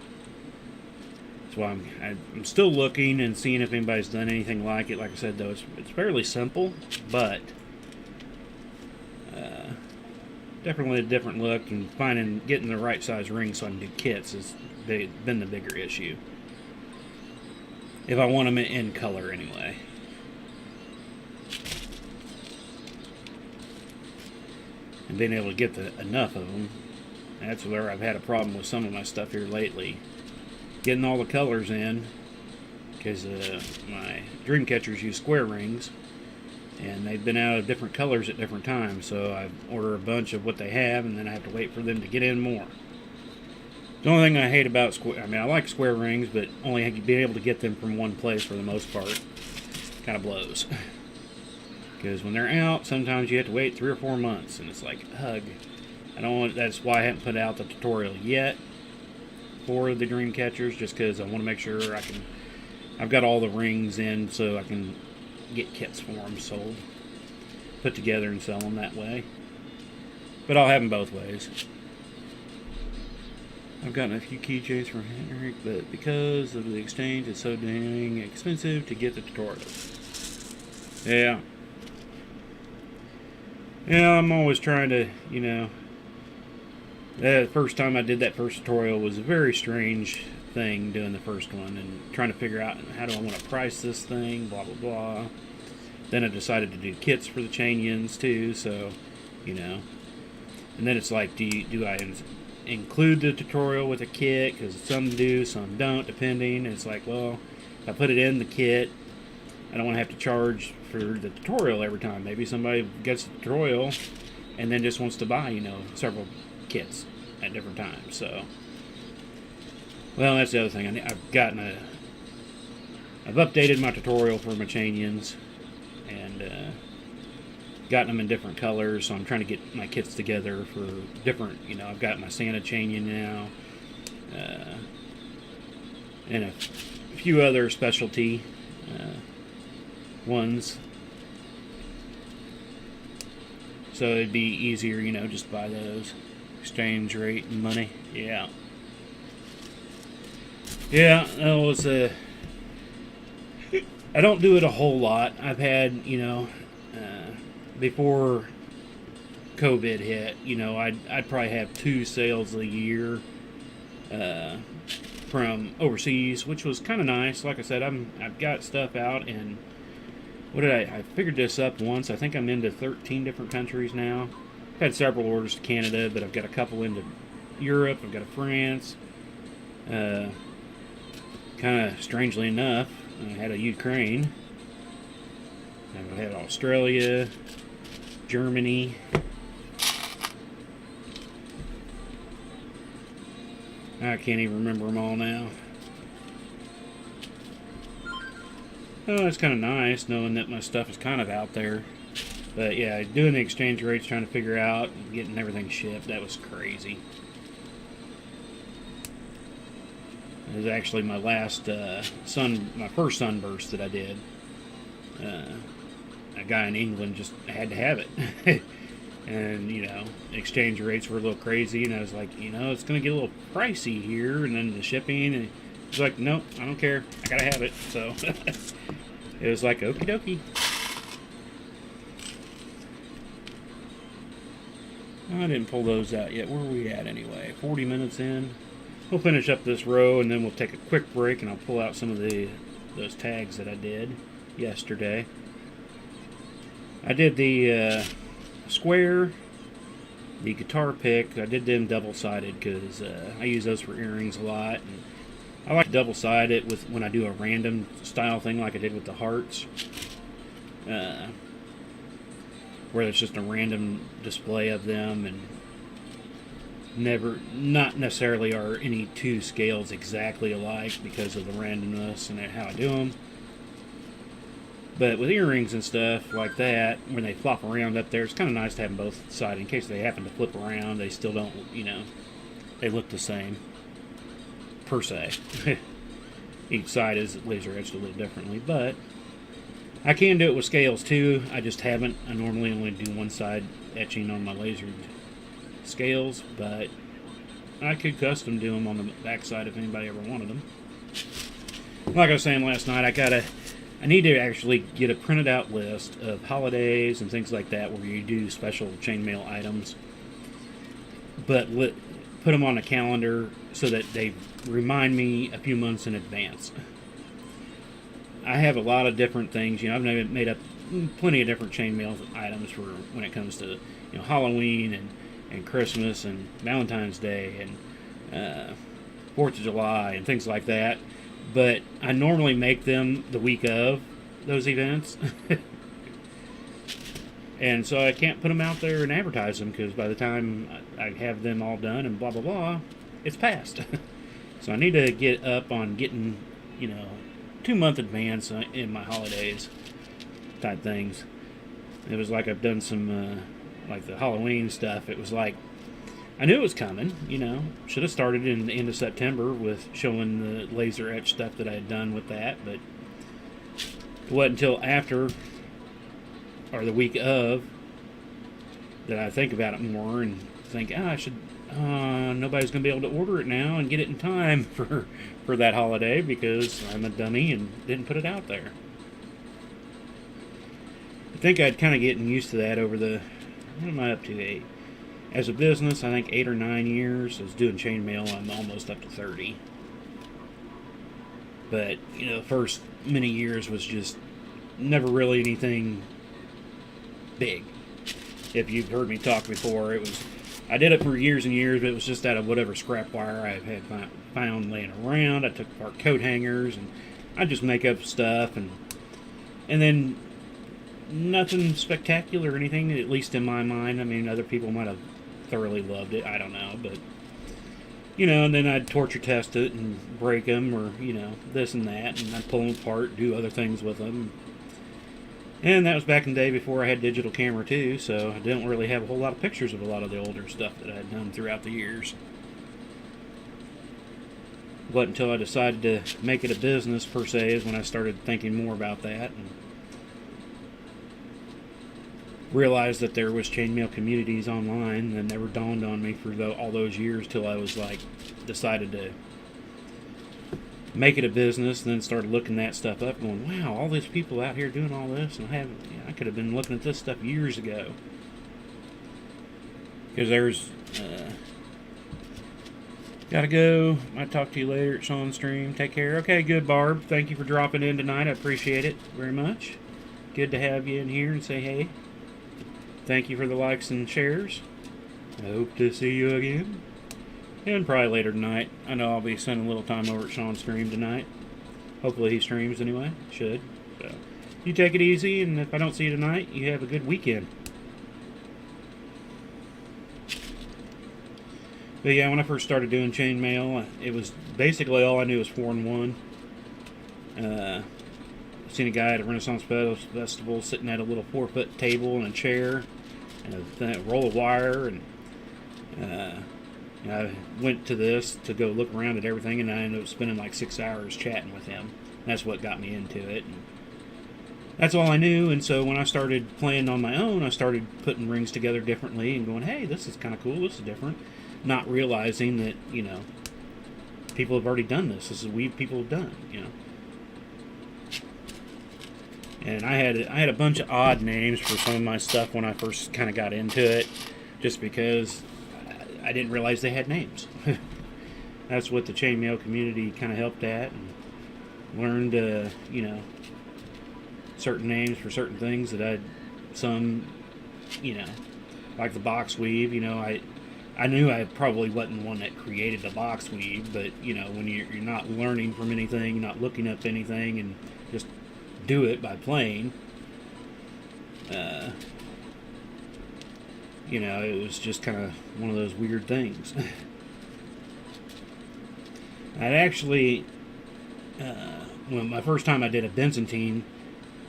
That's why I'm still looking and seeing if anybody's done anything like it. Like I said, though, it's fairly simple, but definitely a different look, and getting the right size ring so I can do kits has been the bigger issue. If I want them in color anyway. And being able to get enough of them. That's where I've had a problem with some of my stuff here lately. Getting all the colors in, because my dream catchers use square rings, and they've been out of different colors at different times, so I order a bunch of what they have, and then I have to wait for them to get in more. The only thing I hate about square, I mean, I like square rings, but only being able to get them from one place for the most part kind of blows. Because when they're out, sometimes you have to wait 3 or 4 months, and it's like, hug. That's why I haven't put out the tutorial yet for the dream catchers, just because I want to make sure I've got all the rings in so I can get kits for them sold, put together and sell them that way. But I'll have them both ways. I've gotten a few keychains from Henrik, but because of the exchange, it's so dang expensive to get the tutorials. Yeah. Yeah, I'm always trying to, you know, The first time I did that first tutorial was a very strange thing doing the first one and trying to figure out how do I want to price this thing, blah blah blah. Then I decided to do kits for the chain yins too, so you know. And then it's like, do I include the tutorial with a kit? Because some do, some don't, depending. And it's like, well, if I put it in the kit, I don't want to have to charge for the tutorial every time. Maybe somebody gets the tutorial and then just wants to buy, you know, several kits at different times. So, well, that's the other thing. I've updated my tutorial for my chain yins and gotten them in different colors. So I'm trying to get my kits together for different. You know, I've got my Santa chain yin now, and a few other specialty ones. So it'd be easier, you know, just buy those. Exchange rate and money. Yeah. Yeah, that was I don't do it a whole lot. I've had, you know, before COVID hit, you know, I'd probably have 2 sales a year from overseas, which was kind of nice. Like I said, I've got stuff out, and I figured this up once. I think I'm into 13 different countries now. I've had several orders to Canada, but I've got a couple into Europe. I've got a France. Kind of strangely enough, I had a Ukraine. I've had Australia, Germany. I can't even remember them all now. Oh, it's kind of nice knowing that my stuff is kind of out there. But yeah, doing the exchange rates, trying to figure out, getting everything shipped, that was crazy. It was actually my last my first sunburst that I did. A guy in England just had to have it. And, you know, exchange rates were a little crazy, and I was like, you know, it's going to get a little pricey here, and then the shipping, and he's like, nope, I don't care, I gotta have it. So it was like, okie dokie. I didn't pull those out yet. Where are we at anyway? 40 minutes in. We'll finish up this row, and then we'll take a quick break, and I'll pull out some of those tags that I did yesterday. I did the square, the guitar pick. I did them double-sided because I use those for earrings a lot. And I like to double-side it with when I do a random style thing like I did with the hearts, where it's just a random display of them, and not necessarily are any two scales exactly alike because of the randomness and how I do them. But with earrings and stuff like that, when they flop around up there, it's kind of nice to have them both sided in case they happen to flip around. They still don't, you know, they look the same per se. Each side is laser etched a little differently, but I can do it with scales too. I just haven't. I normally only do one side etching on my lasered scales, but I could custom do them on the back side if anybody ever wanted them. Like I was saying last night, I need to actually get a printed out list of holidays and things like that where you do special chainmail items, but put them on a calendar so that they remind me a few months in advance. I have a lot of different things. You know, I've made up plenty of different chainmail items for when it comes to, you know, Halloween and Christmas and Valentine's Day and 4th of July and things like that. But I normally make them the week of those events. And so I can't put them out there and advertise them because by the time I have them all done and blah, blah, blah, it's past. So I need to get up on getting, you know, 2 month advance in my holidays type things. It was like I've done some, like the Halloween stuff. It was like, I knew it was coming, you know. Should have started in the end of September with showing the laser etch stuff that I had done with that, but it wasn't until after, or the week of, that I think about it more and think, nobody's going to be able to order it now and get it in time for that holiday because I'm a dummy and didn't put it out there. I think I'd kind of getting used to that over the, what am I up to, As a business, I think 8 or 9 years. As doing chainmail, I'm almost up to 30. But, the first many years was just never really anything big. If you've heard me talk before, I did it for years and years, but it was just out of whatever scrap wire I had found laying around. I took apart coat hangers, and I'd just make up stuff, and then nothing spectacular or anything, at least in my mind. I mean, other people might have thoroughly loved it, I don't know, but and then I'd torture test it and break them, or this and that, and I'd pull them apart, do other things with them. And that was back in the day before I had digital camera too, so I didn't really have a whole lot of pictures of a lot of the older stuff that I had done throughout the years. But until I decided to make it a business per se is when I started thinking more about that, and realized that there was chainmail communities online. That never dawned on me for all those years till I was decided to make it a business, and then started looking that stuff up, going, wow, all these people out here doing all this, and I could have been looking at this stuff years ago. Because there's gotta go. Might talk to you later at Sean's stream. Take care. Okay, good, Barb. Thank you for dropping in tonight. I appreciate it very much. Good to have you in here and say hey. Thank you for the likes and shares. I hope to see you again. And probably later tonight. I know I'll be spending a little time over at Sean's stream tonight. Hopefully he streams anyway. Should. So, you take it easy, and if I don't see you tonight, you have a good weekend. But yeah, when I first started doing chainmail, it was basically all I knew was 4-in-1. Seen a guy at a Renaissance Festival sitting at a little 4-foot table and a chair and a roll of wire, and I went to this to go look around at everything, and I ended up spending like 6 hours chatting with him. That's what got me into it. And that's all I knew, and so when I started playing on my own, I started putting rings together differently and going, hey, this is kind of cool, this is different. Not realizing that, people have already done this. This is what people have done, And I had a bunch of odd names for some of my stuff when I first kind of got into it, just because I didn't realize they had names. That's what the chainmail community kind of helped at, and learned, certain names for certain things that like the box weave. I knew I probably wasn't the one that created the box weave, but when you're not learning from anything, not looking up anything, and just do it by playing, it was just kind of one of those weird things. I'd actually, when my first time I did a Byzantine,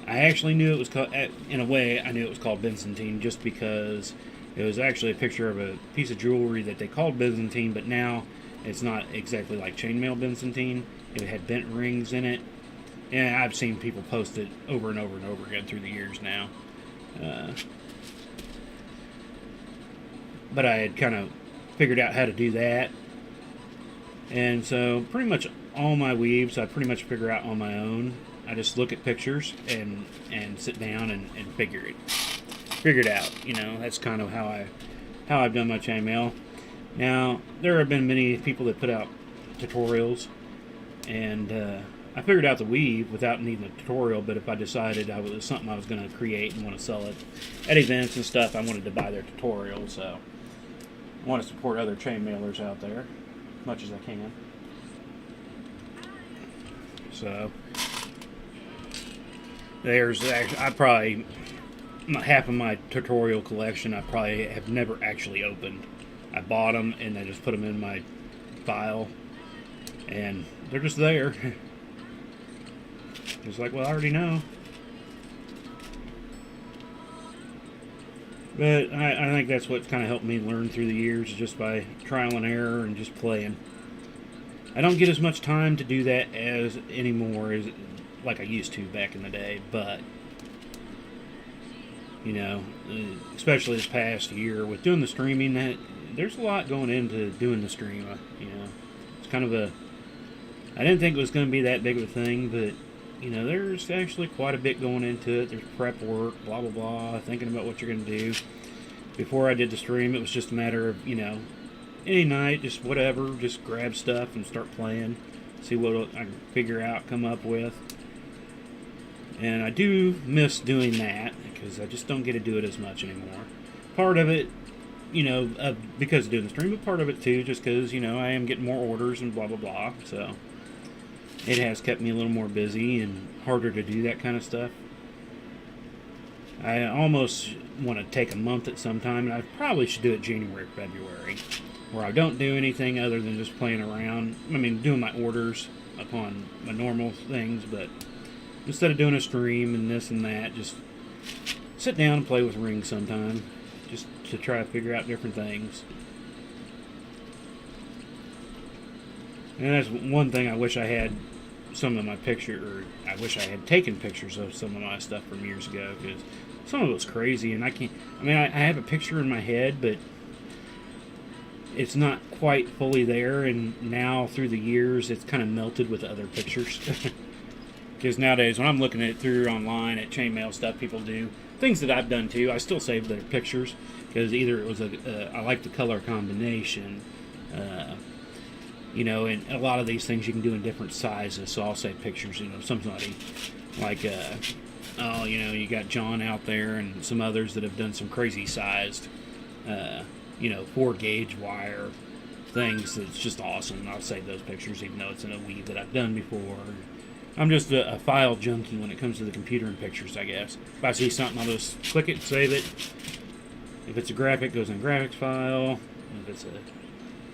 I actually knew it was called, in a way, I knew it was called Byzantine just because it was actually a picture of a piece of jewelry that they called Byzantine, but now it's not exactly like chainmail Byzantine. It had bent rings in it. And I've seen people post it over and over and over again through the years now. But I had kind of figured out how to do that. And so pretty much all my weaves I pretty much figure out on my own. I just look at pictures and sit down and figure it out. That's kind of how I've done my chainmail. Now, there have been many people that put out tutorials, and I figured out the weave without needing a tutorial, but if I decided it was something I was going to create and want to sell it at events and stuff, I wanted to buy their tutorial, so I want to support other chainmailers out there as much as I can. So, there's actually, half of my tutorial collection I probably have never actually opened. I bought them and I just put them in my file, and they're just there. Just like, well, I already know. But I think that's what kind of helped me learn through the years, just by trial and error and just playing. I don't get as much time to do that anymore as like I used to back in the day, but especially this past year with doing the streaming, there's a lot going into doing the stream. It's kind of I didn't think it was going to be that big of a thing, but there's actually quite a bit going into it. There's prep work, blah blah blah, thinking about what you're going to do. Before I did the stream, it was just a matter of, any night, just whatever, just grab stuff and start playing, see what I can figure out, come up with. And I do miss doing that because I just don't get to do it as much anymore. Part of it, because of doing the stream, but part of it too, just because, I am getting more orders and blah, blah, blah. So it has kept me a little more busy and harder to do that kind of stuff. I almost want to take a month at some time, and I probably should do it January, February, where I don't do anything other than just playing around. Doing my orders upon my normal things, but instead of doing a stream and this and that, just sit down and play with rings sometime, just to try to figure out different things. And that's one thing I wish I had some of my I wish I had taken pictures of some of my stuff from years ago, because some of it was crazy, and I have a picture in my head, but it's not quite fully there, and now through the years it's kind of melted with other pictures. Because nowadays when I'm looking at it through online at chainmail stuff people do, things that I've done too, I still save their pictures, because either it was I like the color combination, and a lot of these things you can do in different sizes, so I'll save pictures. Somebody like you got John out there and some others that have done some crazy sized 4-gauge wire things that's just awesome. I'll save those pictures even though it's in a weave that I've done before. I'm just a file junkie when it comes to the computer and pictures, I guess. If I see something, I'll just click it, save it. If it's a graphic, it goes in graphics file. If it's a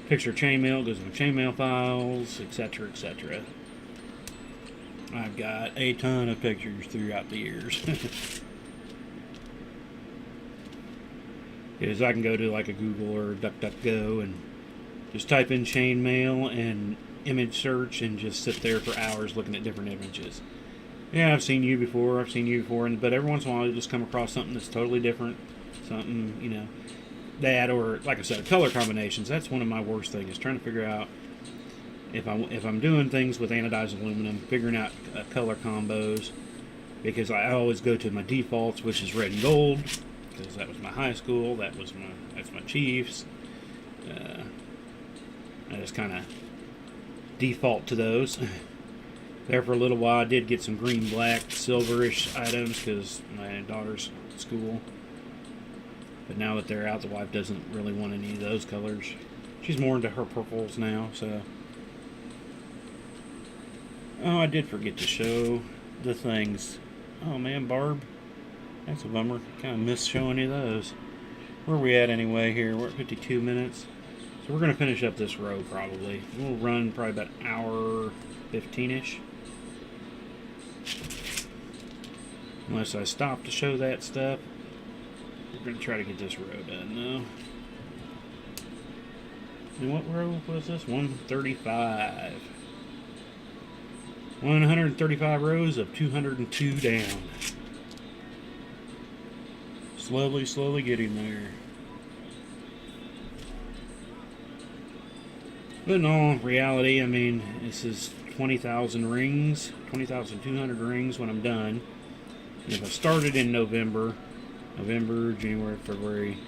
picture chainmail, it goes in chainmail files, etc., etc. I've got a ton of pictures throughout the years. Because I can go to like a Google or DuckDuckGo and just type in chainmail and image search and just sit there for hours looking at different images. Yeah, I've seen you before, but every once in a while you just come across something that's totally different. Something, that, or like I said, color combinations. That's one of my worst things, is trying to figure out if I'm doing things with anodized aluminum, figuring out color combos, because I always go to my defaults, which is red and gold, because that was my high school, that's my Chiefs. I just kind of default to those. There for a little while, I did get some green, black, silverish items because my daughter's at school. But now that they're out, the wife doesn't really want any of those colors. She's more into her purples now, so. Oh, I did forget to show the things. Oh man, Barb. That's a bummer. Kind of missed showing you those. Where are we at anyway here? We're at 52 minutes. So we're going to finish up this row probably. We'll run probably about an hour 15-ish. Unless I stop to show that stuff. We're going to try to get this row done though. And what row was this? 135. 135 rows of 202 down. Slowly getting there. But in all reality, this is 20,000 rings, 20,200 rings when I'm done. And if I started in November, January, February,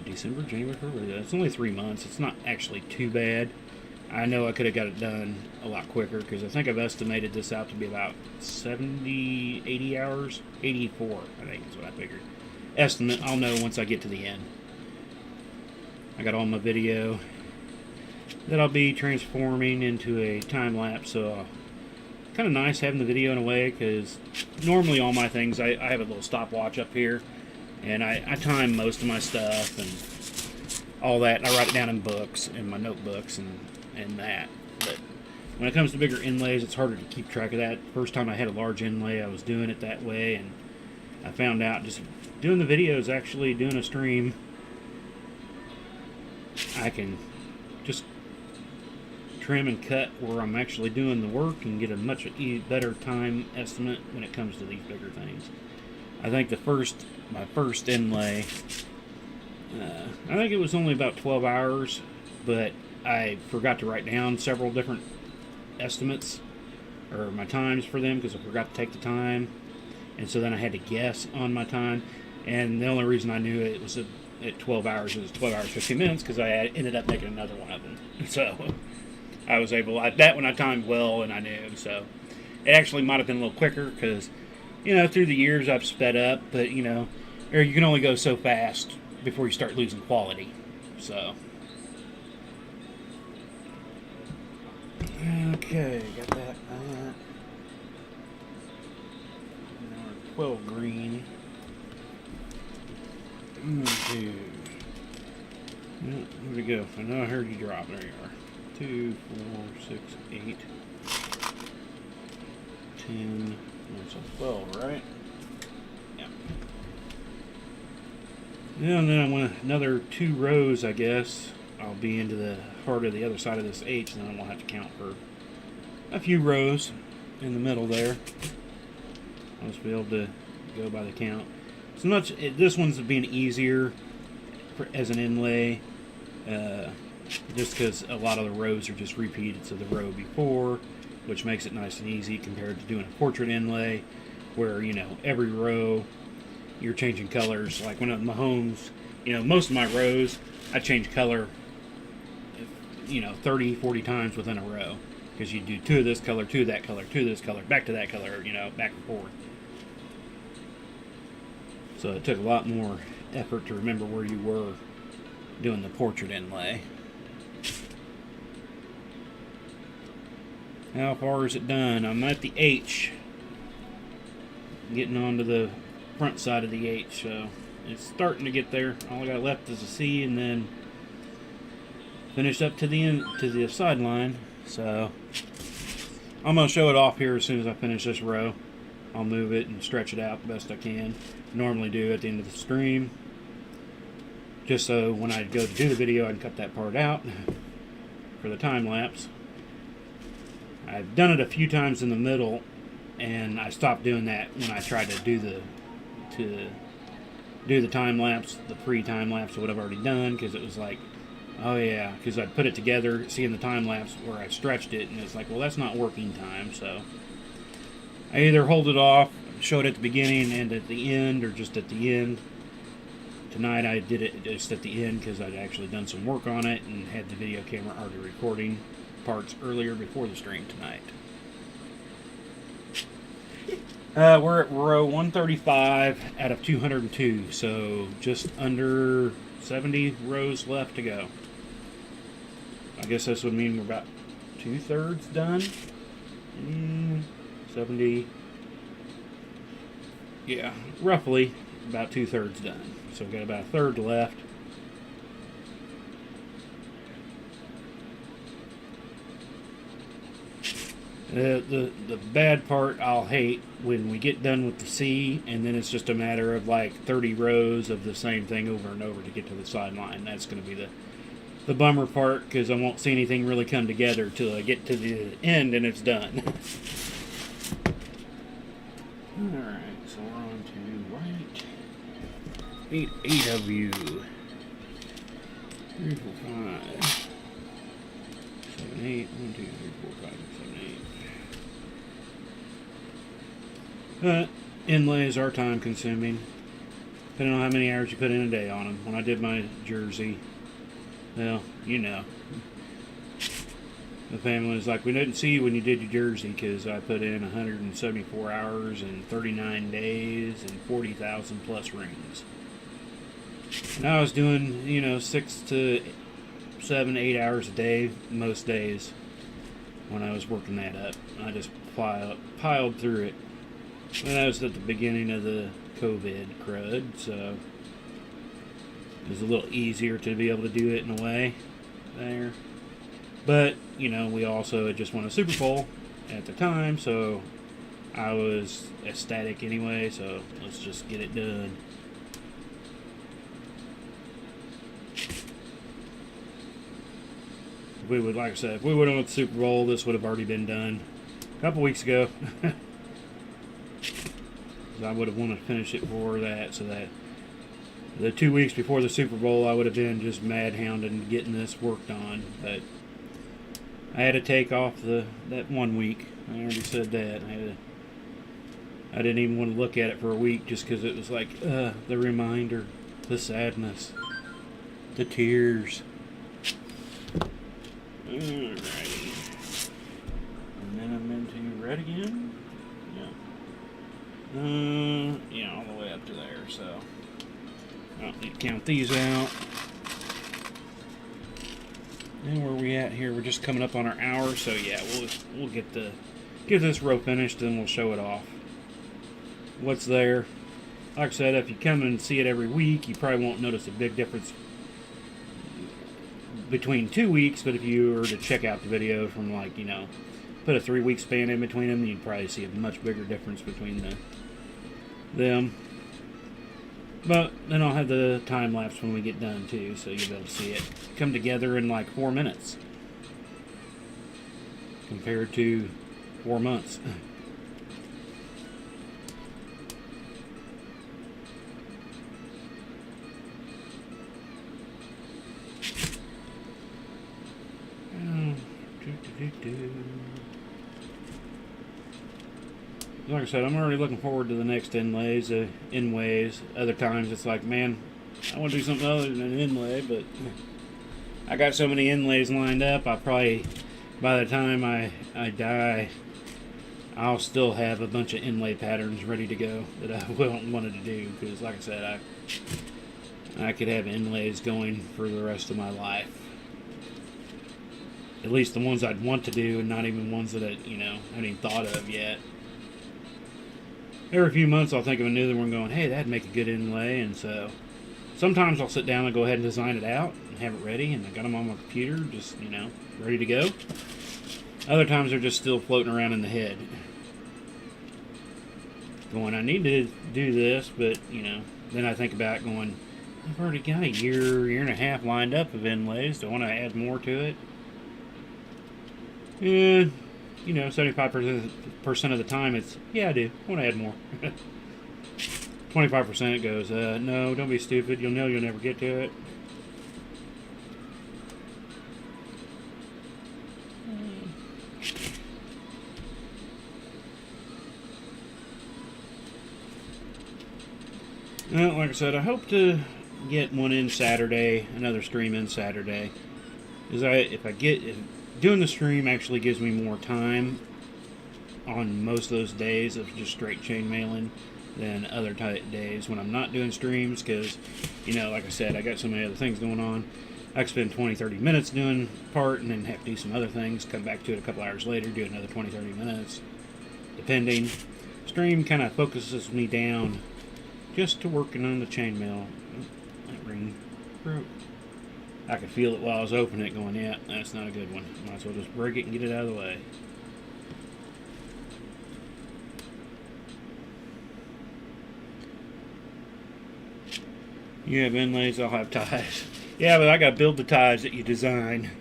December, January, February, that's only 3 months. It's not actually too bad. I know I could have got it done a lot quicker, because I think I've estimated this out to be about 70, 80 hours. 84, I think is what I figured. Estimate, I'll know once I get to the end. I got all my video that I'll be transforming into a time lapse, so kind of nice having the video in a way, because normally all my things, I have a little stopwatch up here, and I time most of my stuff and all that, and I write it down in books, in my notebooks and that. But when it comes to bigger inlays, it's harder to keep track of that. First time I had a large inlay, I was doing it that way, and I found out just doing the videos, actually doing a stream, I can just trim and cut where I'm actually doing the work and get a much better time estimate when it comes to these bigger things. I think my first inlay, I think it was only about 12 hours, but I forgot to write down several different estimates, or my times for them, because I forgot to take the time, and so then I had to guess on my time, And the only reason I knew it was at 12 hours, it was 12 hours 15 minutes, because I ended up making another one of them. So I was able, that one I timed well, and I knew. So it actually might have been a little quicker, because, you know, through the years I've sped up, but, you know, or you can only go so fast before you start losing quality. So okay, got that. 12 green. Two. Where'd we go? I know I heard you drop. There you are. 2, 4, 6, 8, 10. That's a 12, right? Yeah. Yeah, and then I want another 2 rows, I guess. I'll be into the heart of the other side of this H, and then I'll have to count for a few rows in the middle there. I'll just be able to go by the count. So much. This one's being easier as an inlay, just because a lot of the rows are just repeated to the row before, which makes it nice and easy compared to doing a portrait inlay, where, you know, every row you're changing colors. Like when at my homes, you know, most of my rows I change color, you know, 30, 40 times within a row, because you do 2 of this color, 2 of that color, 2 of this color, back to that color, you know, back and forth. So it took a lot more effort to remember where you were doing the portrait inlay. How far is it done? I'm at the H, getting onto the front side of the H, so it's starting to get there. All I got left is a C, and then finish up to the end, to the sideline. So I'm going to show it off here as soon as I finish this row. I'll move it and stretch it out the best I can. Normally do at the end of the stream, just so when I go to do the video I can cut that part out for the time lapse. I've done it a few times in the middle, and I stopped doing that when I tried to do the time lapse, the pre-time lapse of what I've already done, because it was like, oh yeah, because I'd put it together, seeing the time lapse where I stretched it, and it's like, well, that's not working time. So I either hold it off, show it at the beginning and at the end, or just at the end. Tonight I did it just at the end because I'd actually done some work on it and had the video camera already recording parts earlier before the stream tonight. We're at row 135 out of 202, so just under 70 rows left to go. I guess this would mean we're about 2/3 done. 70. Yeah, roughly about 2/3 done. So we've got about 1/3 left. The bad part I'll hate when we get done with the C, and then it's just a matter of like 30 rows of the same thing over and over to get to the sideline. That's going to be the bummer part, because I won't see anything really come together till I get to the end and it's done. Alright, so we're on to right. Need 8 of you. 3, 4, 5. 7, 8. 1, 2, 3, 4, 5, 6, 7, 8. Inlays are time consuming, depending on how many hours you put in a day on them. When I did my jersey, well, you know, the family was like, we didn't see you when you did your jersey, because I put in 174 hours and 39 days and 40,000 plus rings. And I was doing, you know, 6 to 7, 8 hours a day most days when I was working that up. I just piled through it. And that was at the beginning of the COVID crud, so it was a little easier to be able to do it in a way there. But, you know, we also had just won a Super Bowl at the time, so I was ecstatic anyway, so let's just get it done. If we would, like I said, if we would have won the Super Bowl, this would have already been done a couple weeks ago. I would have wanted to finish it for that, so that the 2 weeks before the Super Bowl I would have been just mad hounding getting this worked on. But I had to take off that 1 week. I already said that. I had to I didn't even want to look at it for a week just because it was like, the reminder, the sadness, the tears. Alrighty. And then I'm into red again. Yeah. Yeah, all the way up to there, so I don't need to count these out. And where are we at here? We're just coming up on our hour, so yeah, we'll get this row finished, then we'll show it off. What's there? Like I said, if you come and see it every week, you probably won't notice a big difference between 2 weeks, but if you were to check out the video from, like, you know, put a 3-week span in between them, you'd probably see a much bigger difference between them. But then I'll have the time lapse when we get done too, so you'll be able to see it come together in like 4 minutes compared to 4 months. Like I said, I'm already looking forward to the next inlays. Other times it's like, man, I want to do something other than an inlay, but I got so many inlays lined up, I probably, by the time I die, I'll still have a bunch of inlay patterns ready to go that I wanted to do, because like I said, I could have inlays going for the rest of my life. At least the ones I'd want to do, and not even ones that I haven't even thought of yet. Every few months I'll think of a new one going, hey, that'd make a good inlay, and so sometimes I'll sit down and go ahead and design it out and have it ready, and I got them on my computer, just, ready to go. Other times they're just still floating around in the head. Going, I need to do this, but, then I think about going, I've already got a year and a half lined up of inlays. Do I want to add more to it? 75% of the time it's, yeah, I do. I want to add more. 25% it goes, no, don't be stupid. You'll know you'll never get to it. Well, like I said, I hope to get one in Saturday, another stream in Saturday. If doing the stream actually gives me more time on most of those days of just straight chain mailing than other days when I'm not doing streams, because, like I said, I got so many other things going on. I can spend 20-30 minutes doing part and then have to do some other things, come back to it a couple hours later, do another 20-30 minutes, depending. Stream kind of focuses me down just to working on the chainmail. That ring broke. I could feel it while I was opening it going, yeah, that's not a good one. Might as well just break it and get it out of the way. You have inlays, I'll have ties. Yeah, but I gotta build the ties that you design.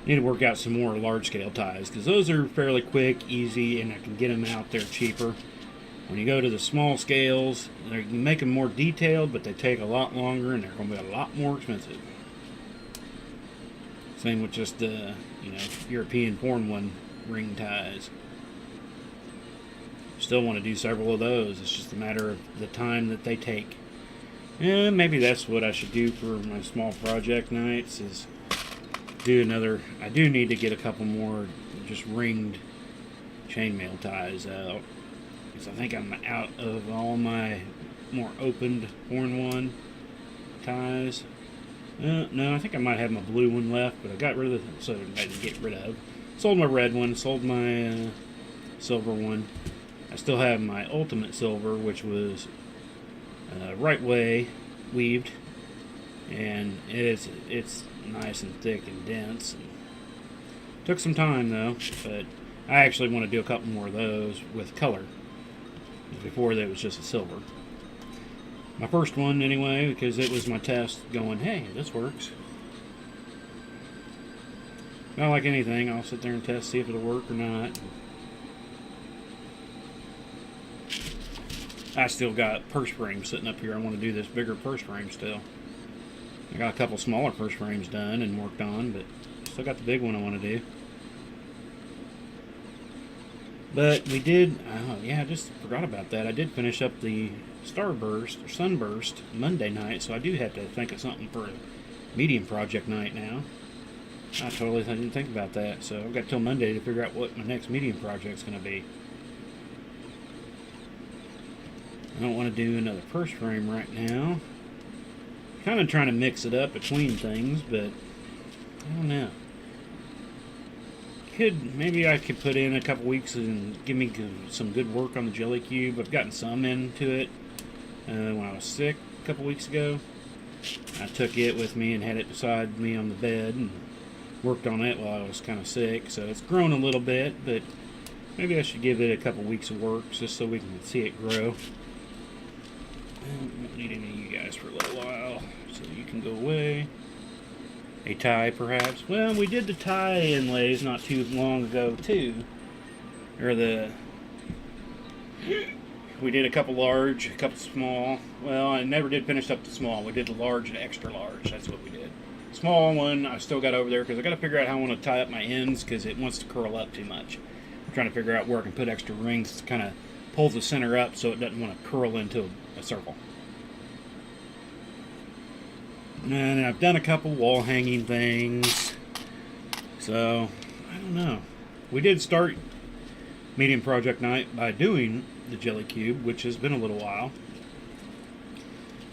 Need to work out some more large scale ties, because those are fairly quick, easy, and I can get them out there cheaper. When you go to the small scales, you can make them more detailed, but they take a lot longer and they're going to be a lot more expensive. Same with just the, European foreign one ring ties. Still want to do several of those. It's just a matter of the time that they take. And maybe that's what I should do for my small project nights, is do another. I do need to get a couple more just ringed chainmail ties out. I think I'm out of all my more opened horn one ties. No, I think I might have my blue one left, but I got rid of it, so I didn't get rid of. Sold my red one, sold my silver one. I still have my ultimate silver, which was right way weaved, and it's nice and thick and dense. Took some time though, but I actually want to do a couple more of those with color. Before that was just a silver. My first one anyway, because it was my test going, hey, this works. Not like anything, I'll sit there and test, see if it'll work or not. I still got purse frames sitting up here. I want to do this bigger purse frame still. I got a couple smaller purse frames done and worked on, but still got the big one I want to do. But we did, oh yeah, I just forgot about that. I did finish up the Starburst, or Sunburst, Monday night, so I do have to think of something for a medium project night now. I totally didn't think about that, so I've got till Monday to figure out what my next medium project's going to be. I don't want to do another first frame right now. Kind of trying to mix it up between things, but I don't know. Maybe I could put in a couple weeks and give me some good work on the Jelly Cube. I've gotten some into it when I was sick a couple weeks ago. I took it with me and had it beside me on the bed and worked on it while I was kind of sick. So it's grown a little bit, but maybe I should give it a couple weeks of work just so we can see it grow. I won't need any of you guys for a little while, so you can go away. A tie, perhaps. Well, we did the tie inlays not too long ago, too. We did a couple large, a couple small. Well, I never did finish up the small. We did the large and extra large. That's what we did. Small one, I still got over there because I got to figure out how I want to tie up my ends because it wants to curl up too much. I'm trying to figure out where I can put extra rings to kind of pull the center up so it doesn't want to curl into a circle. And I've done a couple wall hanging things. So, I don't know. We did start medium project night by doing the Jelly Cube, which has been a little while.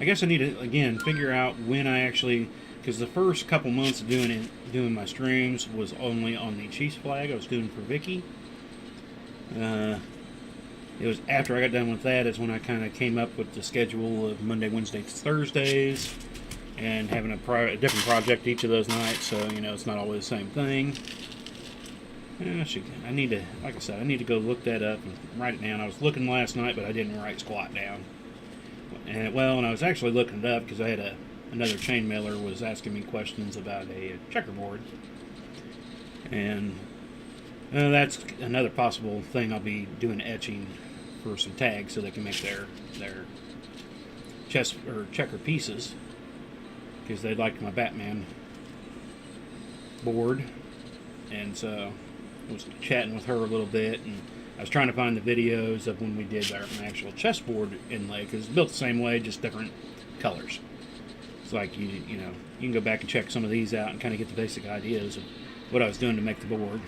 I guess I need to, again, figure out when I actually, because the first couple months of doing my streams was only on the Chiefs flag I was doing for Vicky. It was after I got done with that is when I kind of came up with the schedule of Monday, Wednesdays, Thursdays, and having a different project each of those nights, so it's not always the same thing. I need to, like I said, I need to go look that up and write it down. I was looking last night, but I didn't write squat down. And I was actually looking it up because I had another chain mailer was asking me questions about a checkerboard, and that's another possible thing. I'll be doing etching for some tags so they can make their chess or checker pieces, because they liked my Batman board. And so I was chatting with her a little bit, and I was trying to find the videos of when we did our actual chessboard inlay, because it's built the same way, just different colors. It's like you can go back and check some of these out and kind of get the basic ideas of what I was doing to make the board.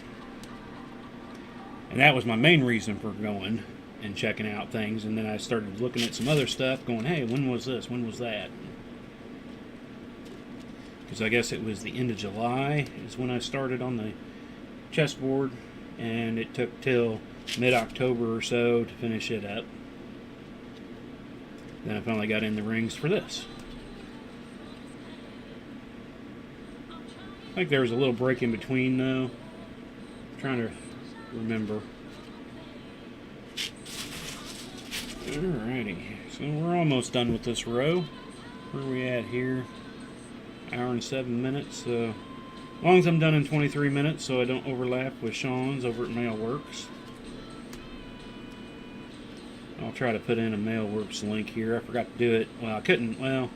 And that was my main reason for going and checking out things. And then I started looking at some other stuff, going, hey, when was this? When was that? Because I guess it was the end of July is when I started on the chessboard, and it took till mid-October or so to finish it up. Then I finally got in the rings for this. I think there was a little break in between, though. I'm trying to remember. Alrighty, so we're almost done with this row. Where are we at here? Hour and 7 minutes. So, as long as I'm done in 23 minutes, so I don't overlap with Sean's over at Mailworks. I'll try to put in a Mailworks link here. I forgot to do it. Well, I couldn't. Well,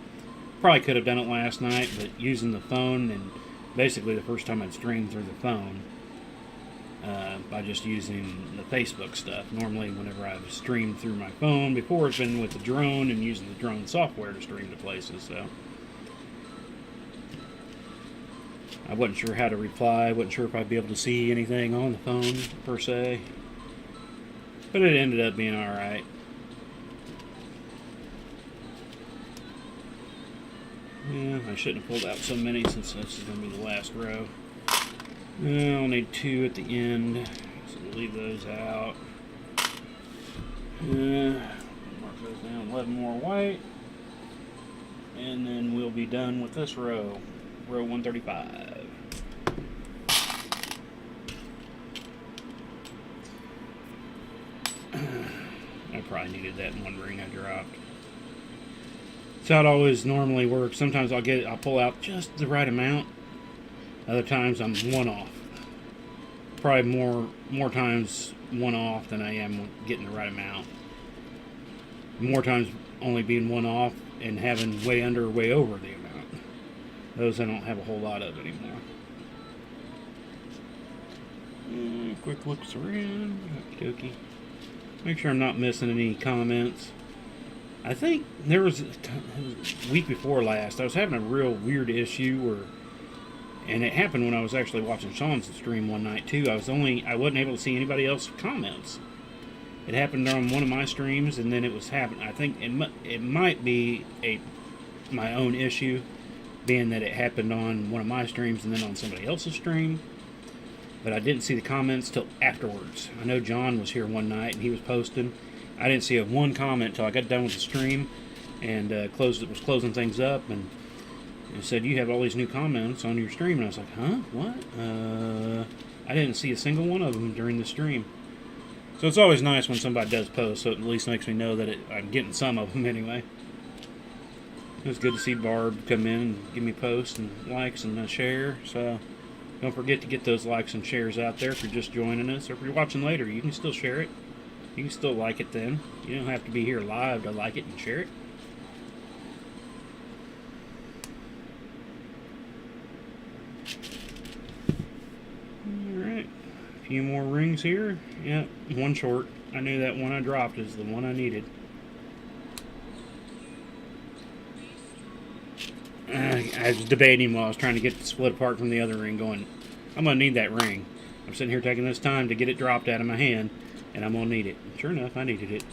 probably could have done it last night, but using the phone, and basically the first time I'd streamed through the phone by just using the Facebook stuff. Normally, whenever I've streamed through my phone before, it's been with the drone and using the drone software to stream to places. So I wasn't sure how to reply. I wasn't sure if I'd be able to see anything on the phone, per se. But it ended up being alright. Yeah, I shouldn't have pulled out so many since this is going to be the last row. I'll need 2 at the end, so we'll leave those out. Mark those down, 11 more white. And then we'll be done with this row. Row 135. I probably needed that one ring I dropped. That's how it always normally works. Sometimes I'll pull out just the right amount. Other times I'm one off. Probably more times one off than I am getting the right amount. More times only being one off and having way under or way over the amount. Those I don't have a whole lot of anymore. Quick looks around. Okey-dokey. Make sure I'm not missing any comments. I think there was a week before last, I was having a real weird issue where, and it happened when I was actually watching Sean's stream one night too. I wasn't able to see anybody else's comments. It happened on one of my streams, and then it was happening. I think it might be my own issue, being that it happened on one of my streams and then on somebody else's stream. But I didn't see the comments till afterwards. I know John was here one night and he was posting. I didn't see one comment till I got done with the stream and was closing things up, and it said, "You have all these new comments on your stream." And I was like, "Huh? What?" I didn't see a single one of them during the stream. So it's always nice when somebody does post, so it at least makes me know that I'm getting some of them anyway. It was good to see Barb come in and give me posts and likes and a share. So don't forget to get those likes and shares out there if you're just joining us, or if you're watching later, you can still share it. You can still like it then. You don't have to be here live to like it and share it. Alright. A few more rings here. Yep, one short. I knew that one I dropped is the one I needed. I was debating while I was trying to get it split apart from the other ring, going, I'm going to need that ring. I'm sitting here taking this time to get it dropped out of my hand, and I'm going to need it. Sure enough, I needed it.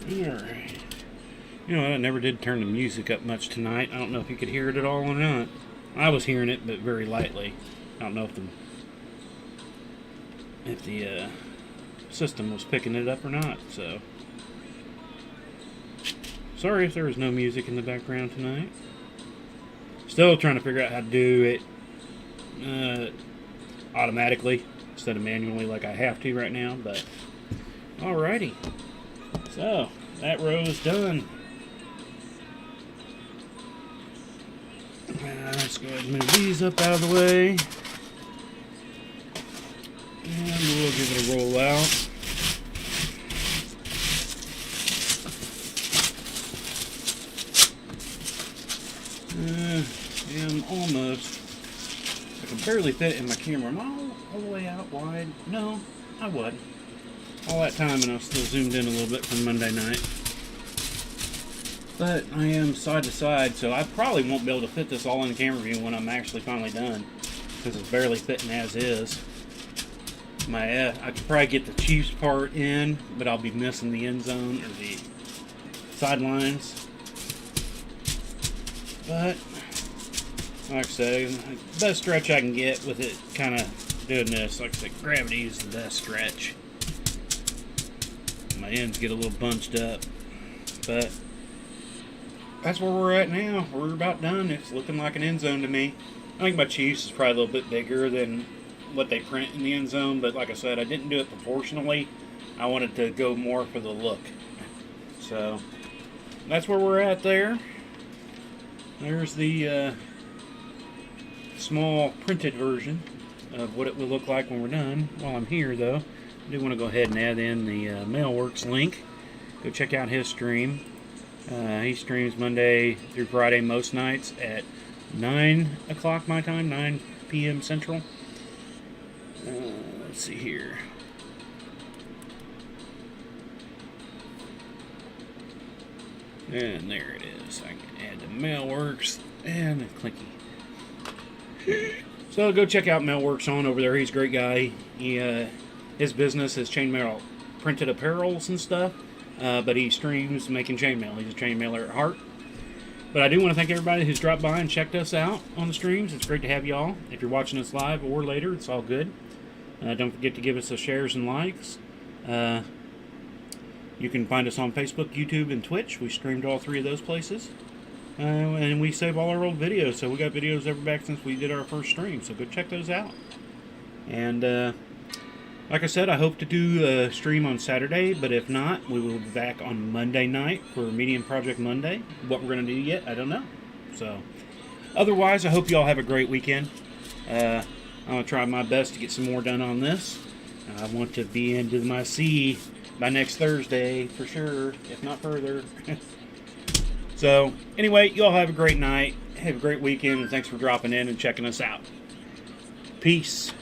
Alright. You know what, I never did turn the music up much tonight. I don't know if you could hear it at all or not. I was hearing it, but very lightly. I don't know if the system was picking it up or not, so. Sorry if there was no music in the background tonight. Still trying to figure out how to do it automatically instead of manually like I have to right now, but alrighty. So, that row is done. Let's go ahead and move these up out of the way. And we'll give it a roll out. I'm almost, I can barely fit it in my camera. Am I all the way out wide? No, I wasn't. All that time and I was still zoomed in a little bit from Monday night. But I am side to side, so I probably won't be able to fit this all in the camera view when I'm actually finally done, because it's barely fitting as is. I could probably get the Chiefs part in, but I'll be missing the end zone or the sidelines. But like I say, the best stretch I can get with it kind of doing this, like I said, gravity is the best stretch. My ends get a little bunched up, but that's where we're at now. We're about done. It's looking like an end zone to me. I think my Chiefs is probably a little bit bigger than what they print in the end zone, but like I said, I didn't do it proportionally. I wanted to go more for the look. So that's where we're at there. There's the small printed version of what it will look like when we're done. While I'm here, though, I do want to go ahead and add in the Mailworks link. Go check out his stream. He streams Monday through Friday most nights at 9 o'clock my time, 9 p.m. Central. Let's see here. And there it is. I can add the Mailworks and the Clinky. So go check out Mailworks on over there. He's a great guy. His business is chainmail printed apparels and stuff. But he streams making chainmail. He's a chainmailer at heart. But I do want to thank everybody who's dropped by and checked us out on the streams. It's great to have y'all. If you're watching us live or later, it's all good. Don't forget to give us the shares and likes. You can find us on Facebook, YouTube, and Twitch. We streamed all three of those places. And we save all our old videos. So we got videos ever back since we did our first stream. So go check those out. And like I said, I hope to do a stream on Saturday. But if not, we will be back on Monday night for Medium Project Monday. What we're going to do yet, I don't know. So otherwise, I hope you all have a great weekend. I'm going to try my best to get some more done on this. I want to be into my C by next Thursday for sure, if not further. So anyway, you all have a great night, have a great weekend, and thanks for dropping in and checking us out. Peace.